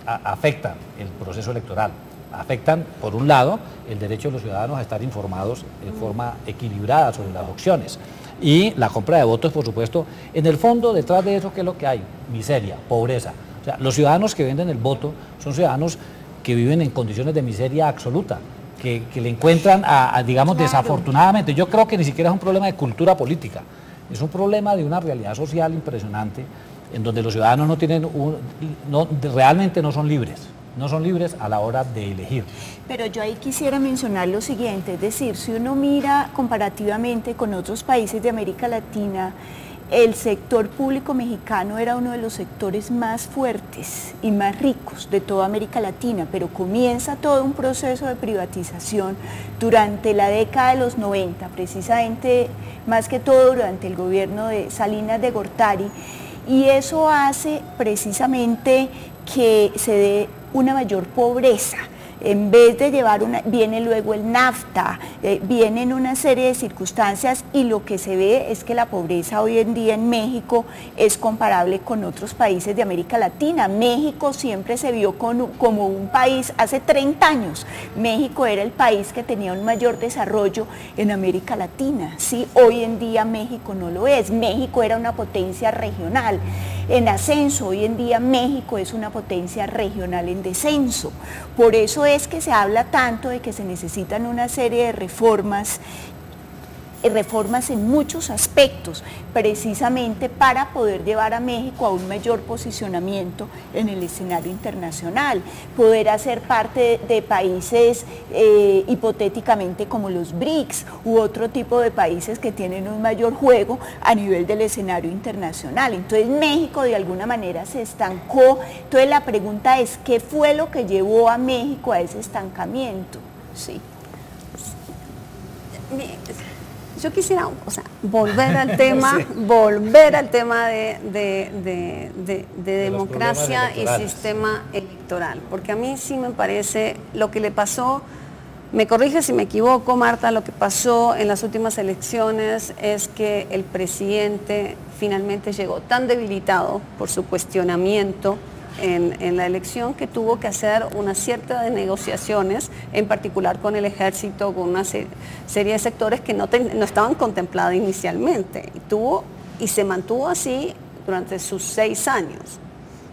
S1: afectan el proceso electoral. Afectan, por un lado, el derecho de los ciudadanos a estar informados en forma equilibrada sobre las opciones. Y la compra de votos, por supuesto, en el fondo, detrás de eso, ¿qué es lo que hay? Miseria, pobreza. O sea, los ciudadanos que venden el voto son ciudadanos que viven en condiciones de miseria absoluta, que le encuentran, digamos, claro, desafortunadamente. Yo creo que ni siquiera es un problema de cultura política, es un problema de una realidad social impresionante, en donde los ciudadanos no tienen realmente no son libres a la hora de elegir.
S3: Pero yo ahí quisiera mencionar lo siguiente, es decir, si uno mira comparativamente con otros países de América Latina, el sector público mexicano era uno de los sectores más fuertes y más ricos de toda América Latina, pero comienza todo un proceso de privatización durante la década de los 90, precisamente más que todo durante el gobierno de Salinas de Gortari, y eso hace precisamente que se dé una mayor pobreza. En vez de llevar viene luego el NAFTA, vienen una serie de circunstancias y lo que se ve es que la pobreza hoy en día en México es comparable con otros países de América Latina. México siempre se vio como un país, hace 30 años, México era el país que tenía un mayor desarrollo en América Latina. Sí, hoy en día México no lo es, México era una potencia regional en ascenso, hoy en día México es una potencia regional en descenso. Por eso es que se habla tanto de que se necesitan una serie de reformas en muchos aspectos, precisamente para poder llevar a México a un mayor posicionamiento en el escenario internacional, poder hacer parte de países hipotéticamente como los BRICS u otro tipo de países que tienen un mayor juego a nivel del escenario internacional. Entonces México de alguna manera se estancó. Entonces la pregunta es, ¿qué fue lo que llevó a México a ese estancamiento? Sí.
S2: Yo quisiera, volver al tema, sí, de democracia y sistema electoral, porque a mí sí me parece lo que le pasó, me corrige si me equivoco, Marta, lo que pasó en las últimas elecciones es que el presidente finalmente llegó tan debilitado por su cuestionamiento en la elección que tuvo que hacer una cierta de negociaciones, en particular con el ejército, con una serie de sectores que no estaban contemplados inicialmente, y se mantuvo así durante sus 6 años,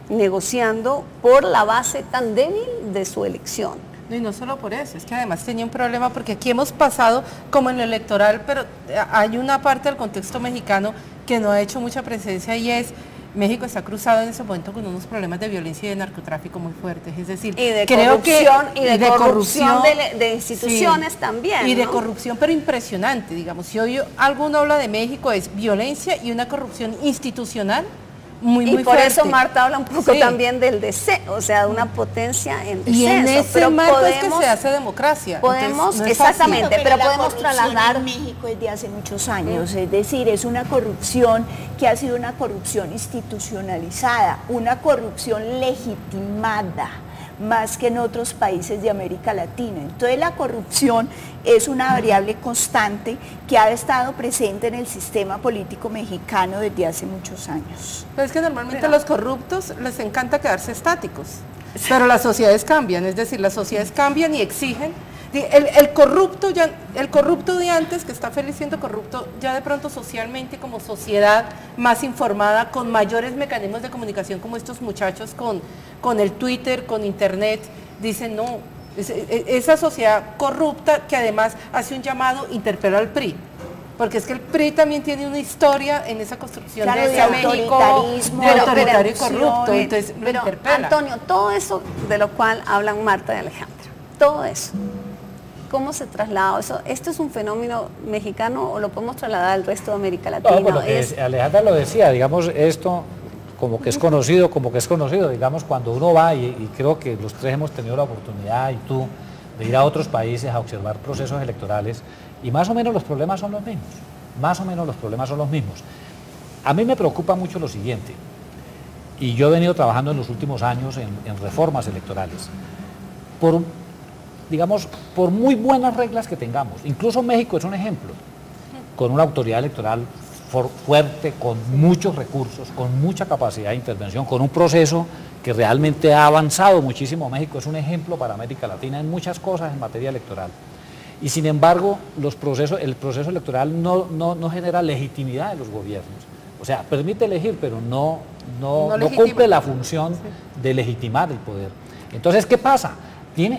S2: negociando por la base tan débil de su elección.
S8: No, y no solo por eso, es que además tenía un problema porque aquí hemos pasado como en lo electoral, pero hay una parte del contexto mexicano que no ha hecho mucha presencia y es México está cruzado en ese momento con unos problemas de violencia y de narcotráfico muy fuertes, es decir,
S2: y de
S8: creo
S2: corrupción,
S8: que
S2: y de corrupción de instituciones, sí, también,
S8: y de
S2: ¿no?
S8: corrupción, pero impresionante, digamos, si hoy alguno habla de México es violencia y una corrupción institucional muy
S2: fuerte. Y por eso Marta habla un poco, sí, también del descenso, o sea, de una potencia en descenso.
S8: Y en ese marco es que se hace democracia.
S2: Podemos,
S3: no
S2: exactamente,
S3: pero
S2: podemos trasladar
S3: en México desde hace muchos años, es decir, es una corrupción que ha sido una corrupción institucionalizada, una corrupción legitimada, más que en otros países de América Latina. Entonces la corrupción es una variable constante que ha estado presente en el sistema político mexicano desde hace muchos años.
S8: Pero es que normalmente a los corruptos les encanta quedarse estáticos, pero las sociedades cambian, es decir, las sociedades cambian y exigen. El corrupto de antes, que está feliz siendo corrupto, ya de pronto socialmente como sociedad más informada, con mayores mecanismos de comunicación como estos muchachos con el Twitter, con internet, dicen no, esa sociedad corrupta que además hace un llamado, interpela al PRI. Porque es que el PRI también tiene una historia en esa construcción, claro, de
S2: autoritarismo,
S8: de autoritario y corrupto, entonces lo interpela.
S2: Antonio, todo eso de lo cual hablan Marta y Alejandra, todo eso, ¿cómo se traslada? ¿Esto es un fenómeno mexicano o lo podemos trasladar al resto de América Latina?
S1: No, bueno, Alejandra lo decía, digamos, esto como que es conocido, digamos, cuando uno va, y creo que los tres hemos tenido la oportunidad, y tú, de ir a otros países a observar procesos electorales, y más o menos los problemas son los mismos. A mí me preocupa mucho lo siguiente, y yo he venido trabajando en los últimos años en reformas electorales, por muy buenas reglas que tengamos, incluso México es un ejemplo, con una autoridad electoral fuerte, con muchos recursos, con mucha capacidad de intervención, con un proceso que realmente ha avanzado muchísimo. México es un ejemplo para América Latina en muchas cosas en materia electoral. Y sin embargo, el proceso electoral no genera legitimidad de los gobiernos. O sea, permite elegir, pero no cumple la función de legitimar el poder. Entonces, ¿qué pasa?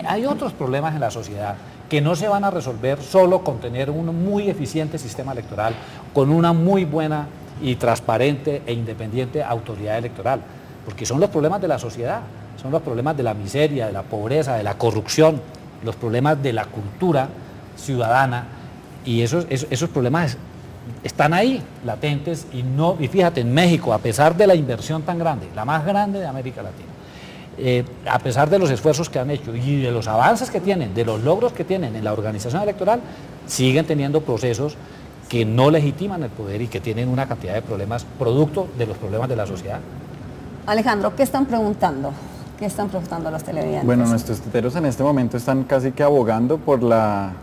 S1: Hay otros problemas en la sociedad que no se van a resolver solo con tener un muy eficiente sistema electoral, con una muy buena y transparente e independiente autoridad electoral, porque son los problemas de la sociedad, son los problemas de la miseria, de la pobreza, de la corrupción, los problemas de la cultura ciudadana, y esos problemas están ahí, latentes, y fíjate, en México, a pesar de la inversión tan grande, la más grande de América Latina, a pesar de los esfuerzos que han hecho y de los avances que tienen, de los logros que tienen en la organización electoral, siguen teniendo procesos que no legitiman el poder y que tienen una cantidad de problemas producto de los problemas de la sociedad.
S2: Alejandro, ¿qué están preguntando? ¿Qué están preguntando los televidentes?
S4: Bueno, nuestros tuiteros en este momento están casi que abogando por la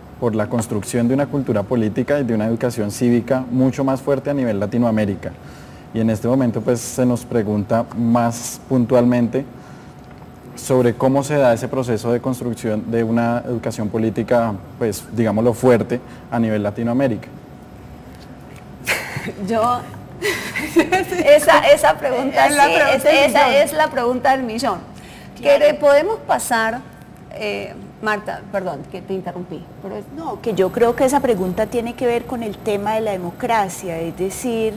S4: construcción de una cultura política y de una educación cívica mucho más fuerte a nivel Latinoamérica. Y en este momento pues se nos pregunta más puntualmente sobre cómo se da ese proceso de construcción de una educación política, pues digámoslo, fuerte a nivel Latinoamérica.
S2: Esa pregunta, esa es la pregunta del millón. Claro. ¿Podemos pasar, Marta, perdón, que te interrumpí?
S3: No, que yo creo que esa pregunta tiene que ver con el tema de la democracia, es decir,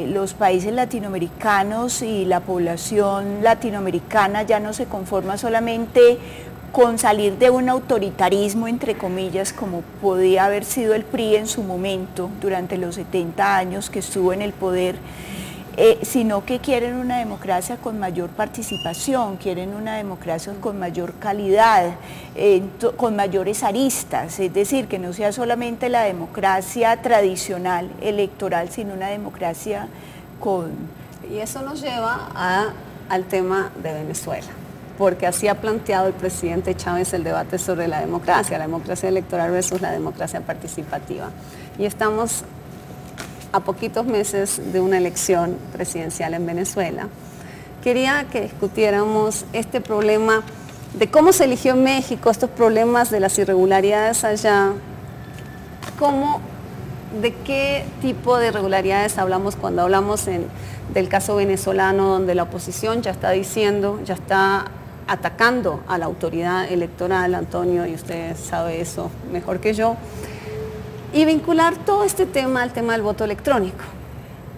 S3: los países latinoamericanos y la población latinoamericana ya no se conforma solamente con salir de un autoritarismo, entre comillas, como podía haber sido el PRI en su momento, durante los 70 años que estuvo en el poder, sino que quieren una democracia con mayor participación, quieren una democracia con mayor calidad, con mayores aristas, es decir, que no sea solamente la democracia tradicional electoral, sino una democracia con...
S2: Y eso nos lleva al tema de Venezuela, porque así ha planteado el presidente Chávez el debate sobre la democracia electoral versus la democracia participativa. Y estamos a poquitos meses de una elección presidencial en Venezuela. Quería que discutiéramos este problema de cómo se eligió México, estos problemas de las irregularidades allá, de qué tipo de irregularidades hablamos cuando hablamos del caso venezolano, donde la oposición ya está atacando a la autoridad electoral, Antonio, y usted sabe eso mejor que yo, y vincular todo este tema al tema del voto electrónico.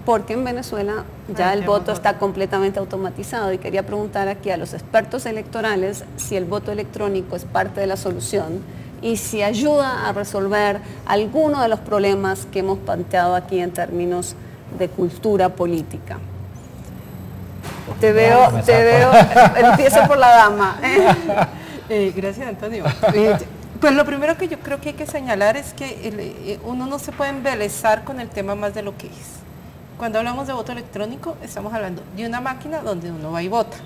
S2: porque en Venezuela ya el voto está completamente automatizado y quería preguntar aquí a los expertos electorales si el voto electrónico es parte de la solución y si ayuda a resolver alguno de los problemas que hemos planteado aquí en términos de cultura política. Te veo, empiezo por la dama.
S8: Gracias, Antonio. Pues lo primero que yo creo que hay que señalar es que uno no se puede embelezar con el tema más de lo que es. Cuando hablamos de voto electrónico, estamos hablando de una máquina donde uno va y vota.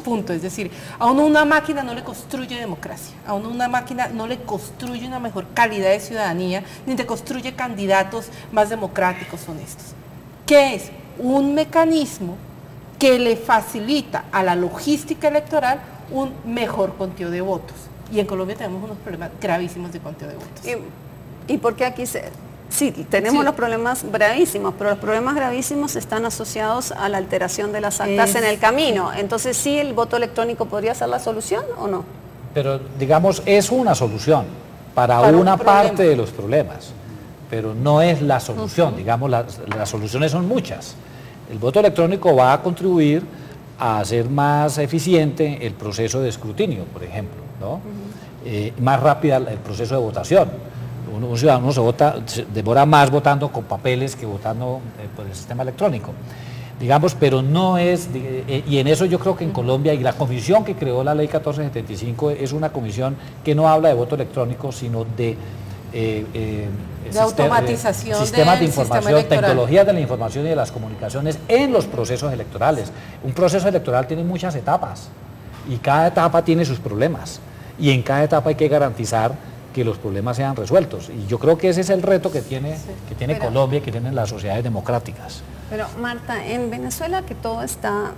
S8: Punto. Es decir, a uno una máquina no le construye democracia, a uno una máquina no le construye una mejor calidad de ciudadanía, ni te construye candidatos más democráticos, honestos. ¿Qué es? Un mecanismo que le facilita a la logística electoral un mejor conteo de votos. Y en Colombia tenemos unos problemas gravísimos de conteo de votos.
S2: ¿Y por qué aquí sí, tenemos los problemas gravísimos, pero los problemas gravísimos están asociados a la alteración de las actas en el camino. Entonces, ¿sí el voto electrónico podría ser la solución o no?
S1: Pero, digamos, es una solución para una parte de los problemas, pero no es la solución. Digamos, las soluciones son muchas. El voto electrónico va a contribuir a hacer más eficiente el proceso de escrutinio, por ejemplo, ¿no? Más rápida el proceso de votación. Un ciudadano se demora más votando con papeles que votando por el sistema electrónico, digamos, pero no es, y en eso yo creo que en Colombia, y la comisión que creó la ley 1475 es una comisión que no habla de voto electrónico, sino de
S8: automatización
S1: sistemas de información, tecnologías de la información y de las comunicaciones en los procesos electorales. Un proceso electoral tiene muchas etapas y cada etapa tiene sus problemas y en cada etapa hay que garantizar que los problemas sean resueltos, y yo creo que ese es el reto que tiene Colombia y que tienen las sociedades democráticas.
S2: Pero Marta, en Venezuela que todo está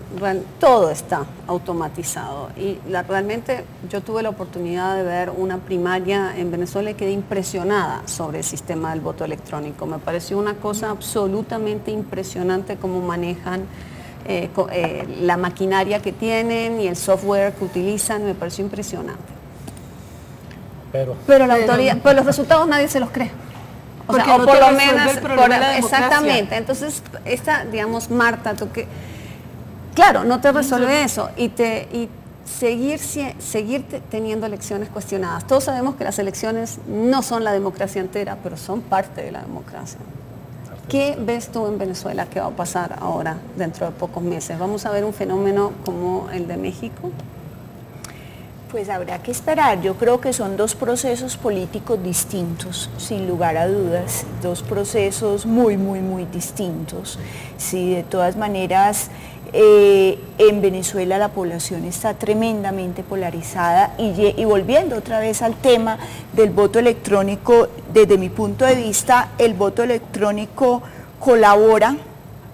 S2: automatizado y realmente yo tuve la oportunidad de ver una primaria en Venezuela y quedé impresionada sobre el sistema del voto electrónico. Me pareció una cosa absolutamente impresionante cómo manejan la maquinaria que tienen y el software que utilizan, me pareció impresionante. Pero la autoridad, pero los resultados nadie se los cree. O sea, o por lo menos, exactamente. Entonces, digamos, Marta, claro, no te resuelve eso y seguir teniendo elecciones cuestionadas. Todos sabemos que las elecciones no son la democracia entera, pero son parte de la democracia. ¿Qué ves tú en Venezuela que va a pasar ahora, dentro de pocos meses? ¿Vamos a ver un fenómeno como el de México?
S3: Pues habrá que esperar. Yo creo que son dos procesos políticos distintos, sin lugar a dudas, dos procesos muy, muy, muy distintos. Sí, de todas maneras, en Venezuela la población está tremendamente polarizada y volviendo otra vez al tema del voto electrónico, desde mi punto de vista, el voto electrónico colabora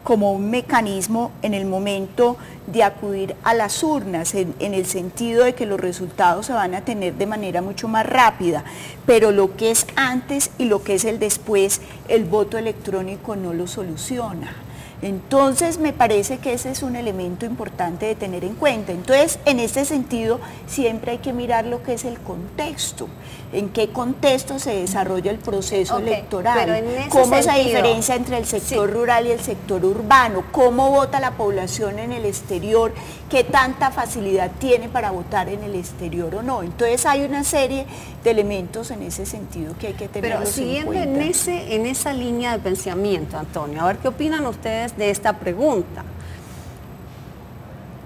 S3: como un mecanismo en el momento de acudir a las urnas, en el sentido de que los resultados se van a tener de manera mucho más rápida, pero lo que es antes y lo que es el después, el voto electrónico no lo soluciona. Entonces me parece que ese es un elemento importante de tener en cuenta. Entonces, en este sentido, siempre hay que mirar lo que es el contexto, en qué contexto se desarrolla el proceso electoral, cómo se diferencia entre el sector rural y el sector urbano, cómo vota la población en el exterior, qué tanta facilidad tiene para votar en el exterior o no. Entonces hay una serie de elementos en ese sentido que hay que tenerlos en cuenta.
S2: Pero siguiendo en esa línea de pensamiento, Antonio, a ver qué opinan ustedes de esta pregunta.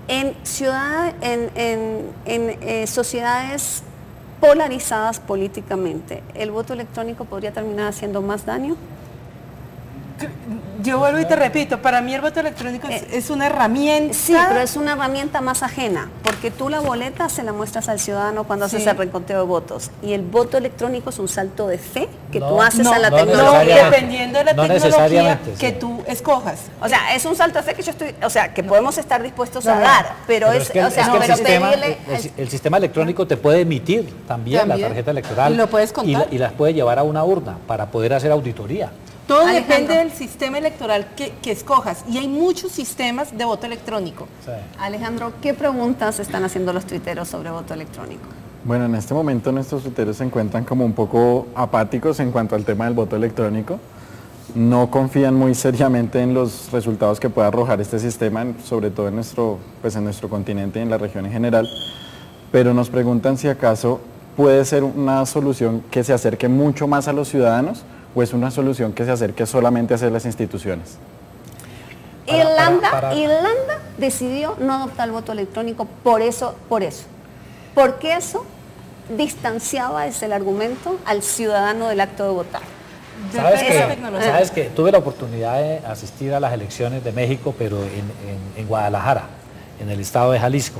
S2: En sociedades polarizadas políticamente, ¿el voto electrónico podría terminar haciendo más daño?
S8: Yo vuelvo y te repito, para mí el voto electrónico es una herramienta.
S2: Sí, pero es una herramienta más ajena, porque tú la boleta se la muestras al ciudadano cuando haces el reconteo de votos, y el voto electrónico es un salto de fe que tú haces a la tecnología.
S8: No, dependiendo de la tecnología que tú escojas.
S2: O sea, es un salto de fe que yo estoy, o sea, que podemos estar dispuestos a dar, pero
S1: es que el sistema electrónico te puede emitir también la tarjeta electoral
S8: y lo puedes contar
S1: y las puede llevar a una urna para poder hacer auditoría.
S8: Todo depende del sistema electoral que escojas, y hay muchos sistemas de voto electrónico.
S2: Sí. Alejandro, ¿qué preguntas están haciendo los tuiteros sobre voto electrónico?
S4: Bueno, en este momento nuestros tuiteros se encuentran como un poco apáticos en cuanto al tema del voto electrónico. no confían muy seriamente en los resultados que pueda arrojar este sistema, sobre todo en nuestro continente y en la región en general, pero nos preguntan si acaso puede ser una solución que se acerque mucho más a los ciudadanos o es una solución que se acerque solamente hacia las instituciones.
S2: Irlanda decidió no adoptar el voto electrónico por eso, porque eso distanciaba, es el argumento, al ciudadano del acto de votar.
S1: ¿Sabes que tuve la oportunidad de asistir a las elecciones de México, pero en Guadalajara, en el estado de Jalisco?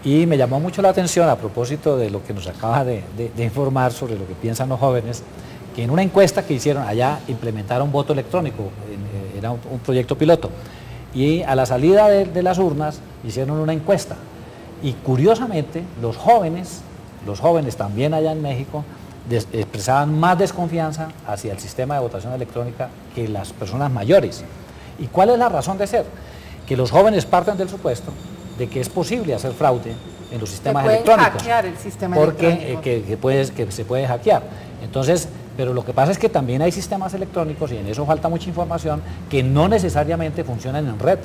S1: Y me llamó mucho la atención, a propósito de lo que nos acaba de informar sobre lo que piensan los jóvenes, que en una encuesta que hicieron allá implementaron voto electrónico, era un proyecto piloto, y a la salida de las urnas hicieron una encuesta, y curiosamente los jóvenes también allá en México expresaban más desconfianza hacia el sistema de votación electrónica que las personas mayores. ¿Y cuál es la razón de ser? Que los jóvenes parten del supuesto de que es posible hacer fraude en los sistemas electrónicos.
S8: Hackear el sistema
S1: electrónico. Que se puede hackear. Entonces, pero lo que pasa es que también hay sistemas electrónicos, y en eso falta mucha información, que no necesariamente funcionan en red.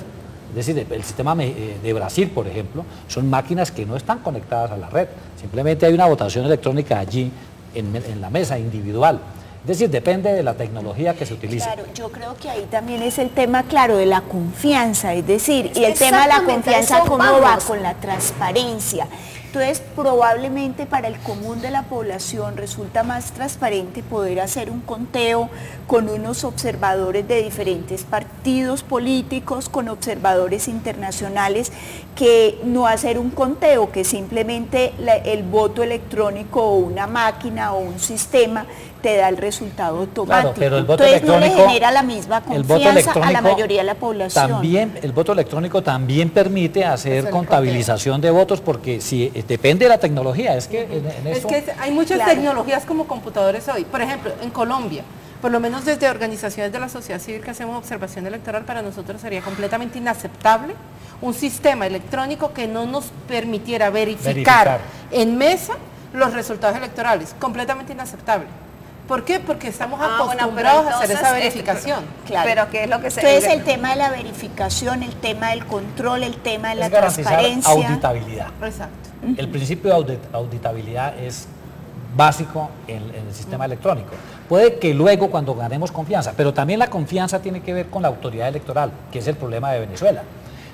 S1: Es decir, el sistema de Brasil, por ejemplo, son máquinas que no están conectadas a la red. Simplemente hay una votación electrónica allí en la mesa individual. Es decir, depende de la tecnología que se utilice.
S3: Claro, yo creo que ahí también es el tema, claro, de la confianza, es decir, y el tema de la confianza, ¿cómo va? Con la transparencia. Entonces, probablemente para el común de la población resulta más transparente poder hacer un conteo con unos observadores de diferentes partidos políticos, con observadores internacionales, que no hacer un conteo, que simplemente el voto electrónico o una máquina o un sistema te da el resultado automático. Claro,
S1: pero el voto
S3: entonces no le genera la misma confianza a la mayoría de la población.
S1: También, el voto electrónico también permite hacer contabilización de votos, porque si depende de la tecnología, es que
S8: hay muchas tecnologías como computadores hoy. Por ejemplo, en Colombia, por lo menos desde organizaciones de la sociedad civil que hacemos observación electoral, para nosotros sería completamente inaceptable un sistema electrónico que no nos permitiera verificar en mesa los resultados electorales. Completamente inaceptable. ¿Por qué? Porque estamos acostumbrados a hacer esa verificación.
S2: Claro. Pero ¿qué es lo que se...
S3: Entonces el tema de la verificación, el tema del control, el tema de la transparencia.
S1: Auditabilidad.
S8: Exacto.
S1: El principio de auditabilidad es básico en el sistema electrónico. Puede que luego, cuando ganemos confianza, pero también la confianza tiene que ver con la autoridad electoral, que es el problema de Venezuela.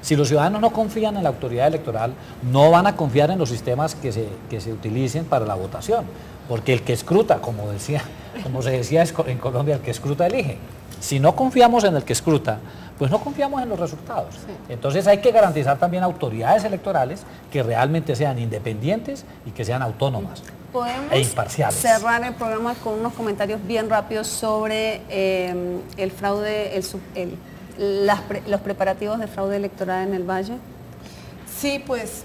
S1: Si los ciudadanos no confían en la autoridad electoral, no van a confiar en los sistemas que se utilicen para la votación, porque el que escruta, como se decía en Colombia, el que escruta elige. Si no confiamos en el que escruta, pues no confiamos en los resultados. Sí. Entonces hay que garantizar también autoridades electorales que realmente sean independientes y que sean autónomas e imparciales.
S2: Cerrar el programa con unos comentarios bien rápidos sobre el fraude, los preparativos de fraude electoral en el Valle.
S8: Sí, pues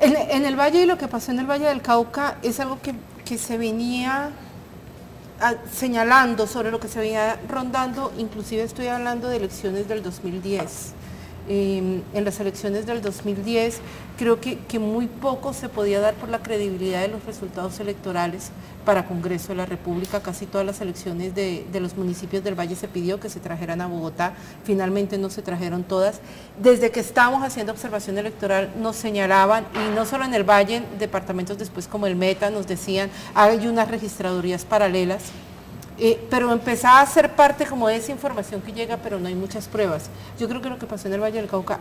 S8: en el Valle, y lo que pasó en el Valle del Cauca es algo que se venía señalando, sobre lo que se venía rondando. Inclusive estoy hablando de elecciones del 2010. En las elecciones del 2010 creo que muy poco se podía dar por la credibilidad de los resultados electorales para Congreso de la República. Casi todas las elecciones de los municipios del Valle se pidió que se trajeran a Bogotá, finalmente no se trajeron todas. Desde que estábamos haciendo observación electoral nos señalaban, y no solo en el Valle, en departamentos después como el Meta nos decían, hay unas registradurías paralelas. Pero empezaba a ser parte como de esa información que llega, pero no hay muchas pruebas. Yo creo que lo que pasó en el Valle del Cauca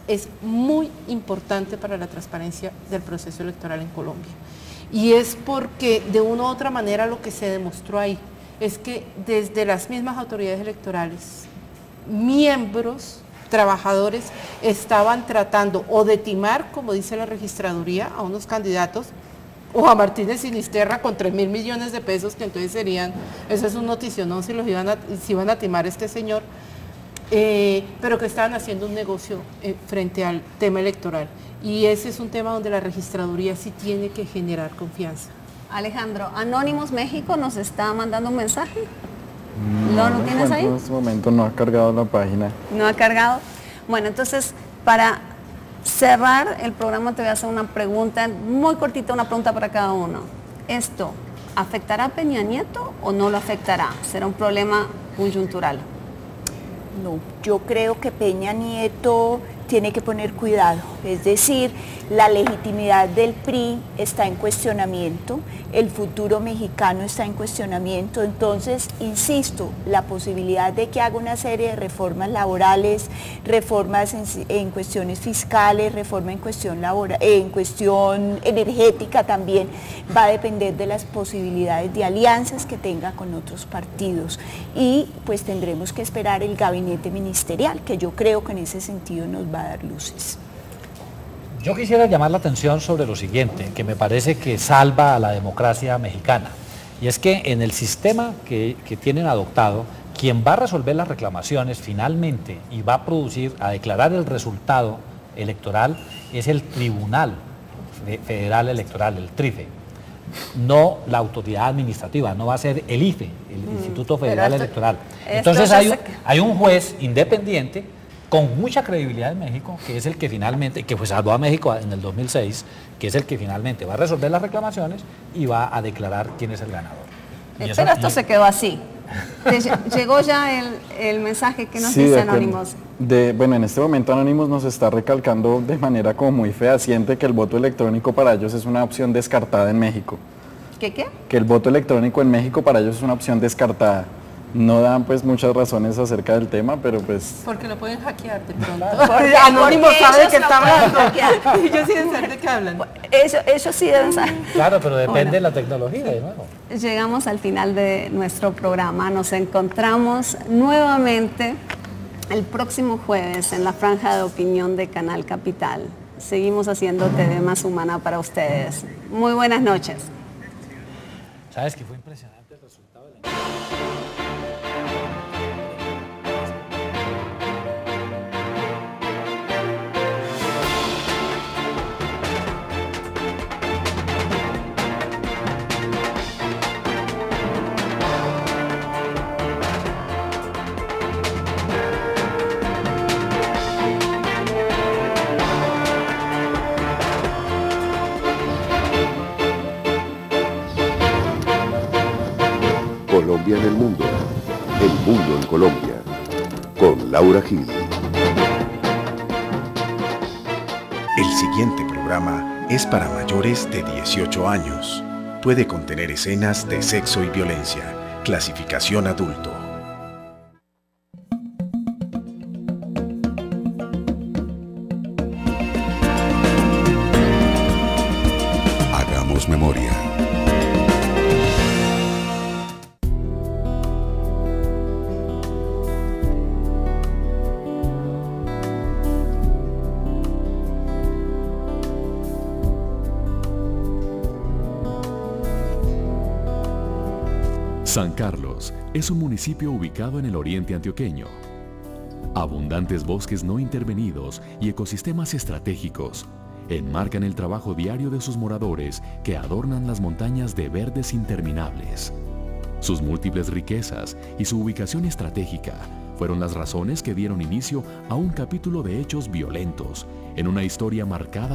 S8: es muy importante para la transparencia del proceso electoral en Colombia. Y es porque de una u otra manera lo que se demostró ahí es que desde las mismas autoridades electorales, miembros, trabajadores, estaban tratando o de timar, como dice la registraduría, a unos candidatos, o a Martínez Sinisterra con 3.000 millones de pesos, que entonces serían, eso es un noticionón si iban a timar a este señor, pero que estaban haciendo un negocio frente al tema electoral. Y ese es un tema donde la registraduría sí tiene que generar confianza.
S2: Alejandro, Anónimos México nos está mandando un mensaje. ¿Lo tienes ahí?
S4: En este momento no ha cargado la página.
S2: ¿No ha cargado? Bueno, entonces, para cerrar el programa te voy a hacer una pregunta muy cortita, una pregunta para cada uno. ¿Esto afectará a Peña Nieto o no lo afectará? ¿Será un problema coyuntural?
S3: No, yo creo que Peña Nieto tiene que poner cuidado, es decir, la legitimidad del PRI está en cuestionamiento, el futuro mexicano está en cuestionamiento, entonces, insisto, la posibilidad de que haga una serie de reformas laborales, reformas en cuestiones fiscales, reforma en cuestión energética también, va a depender de las posibilidades de alianzas que tenga con otros partidos y pues tendremos que esperar el gabinete ministerial, que yo creo que en ese sentido nos va a dar luces.
S1: Yo quisiera llamar la atención sobre lo siguiente, que me parece que salva a la democracia mexicana, y es que en el sistema que tienen adoptado, quien va a resolver las reclamaciones finalmente y va a declarar el resultado electoral es el Tribunal Federal Electoral, el TRIFE, no la autoridad administrativa, no va a ser el IFE, el Instituto Federal Electoral. Entonces hay un juez independiente con mucha credibilidad en México, que es el que finalmente, que salvó a México en el 2006, que es el que finalmente va a resolver las reclamaciones y va a declarar quién es el ganador.
S2: Pero esto se quedó así. ¿Llegó ya el mensaje que nos dice Anonymous?
S4: Bueno, en este momento Anonymous nos está recalcando de manera como muy fehaciente que el voto electrónico para ellos es una opción descartada en México.
S2: ¿Qué?
S4: Que el voto electrónico en México para ellos es una opción descartada. No dan pues muchas razones acerca del tema, pero pues...
S8: Porque lo pueden hackear de pronto. Anónimos sabe de qué está hablando. Ellos sí deben saber de qué hablan.
S2: Eso sí deben saber.
S1: Claro, pero depende de la tecnología de nuevo.
S2: Llegamos al final de nuestro programa. Nos encontramos nuevamente el próximo jueves en la franja de opinión de Canal Capital. Seguimos haciendo TV más humana para ustedes. Muy buenas noches.
S1: ¿Sabes que fue impresionante el resultado de la...
S16: Colombia en el mundo en Colombia, con Laura Gil.
S17: El siguiente programa es para mayores de 18 años. Puede contener escenas de sexo y violencia. Clasificación adulto.
S16: Hagamos memoria.
S5: San Carlos es un municipio ubicado en el oriente antioqueño. Abundantes bosques no intervenidos y ecosistemas estratégicos enmarcan el trabajo diario de sus moradores que adornan las montañas de verdes interminables. Sus múltiples riquezas y su ubicación estratégica fueron las razones que dieron inicio a un capítulo de hechos violentos en una historia marcada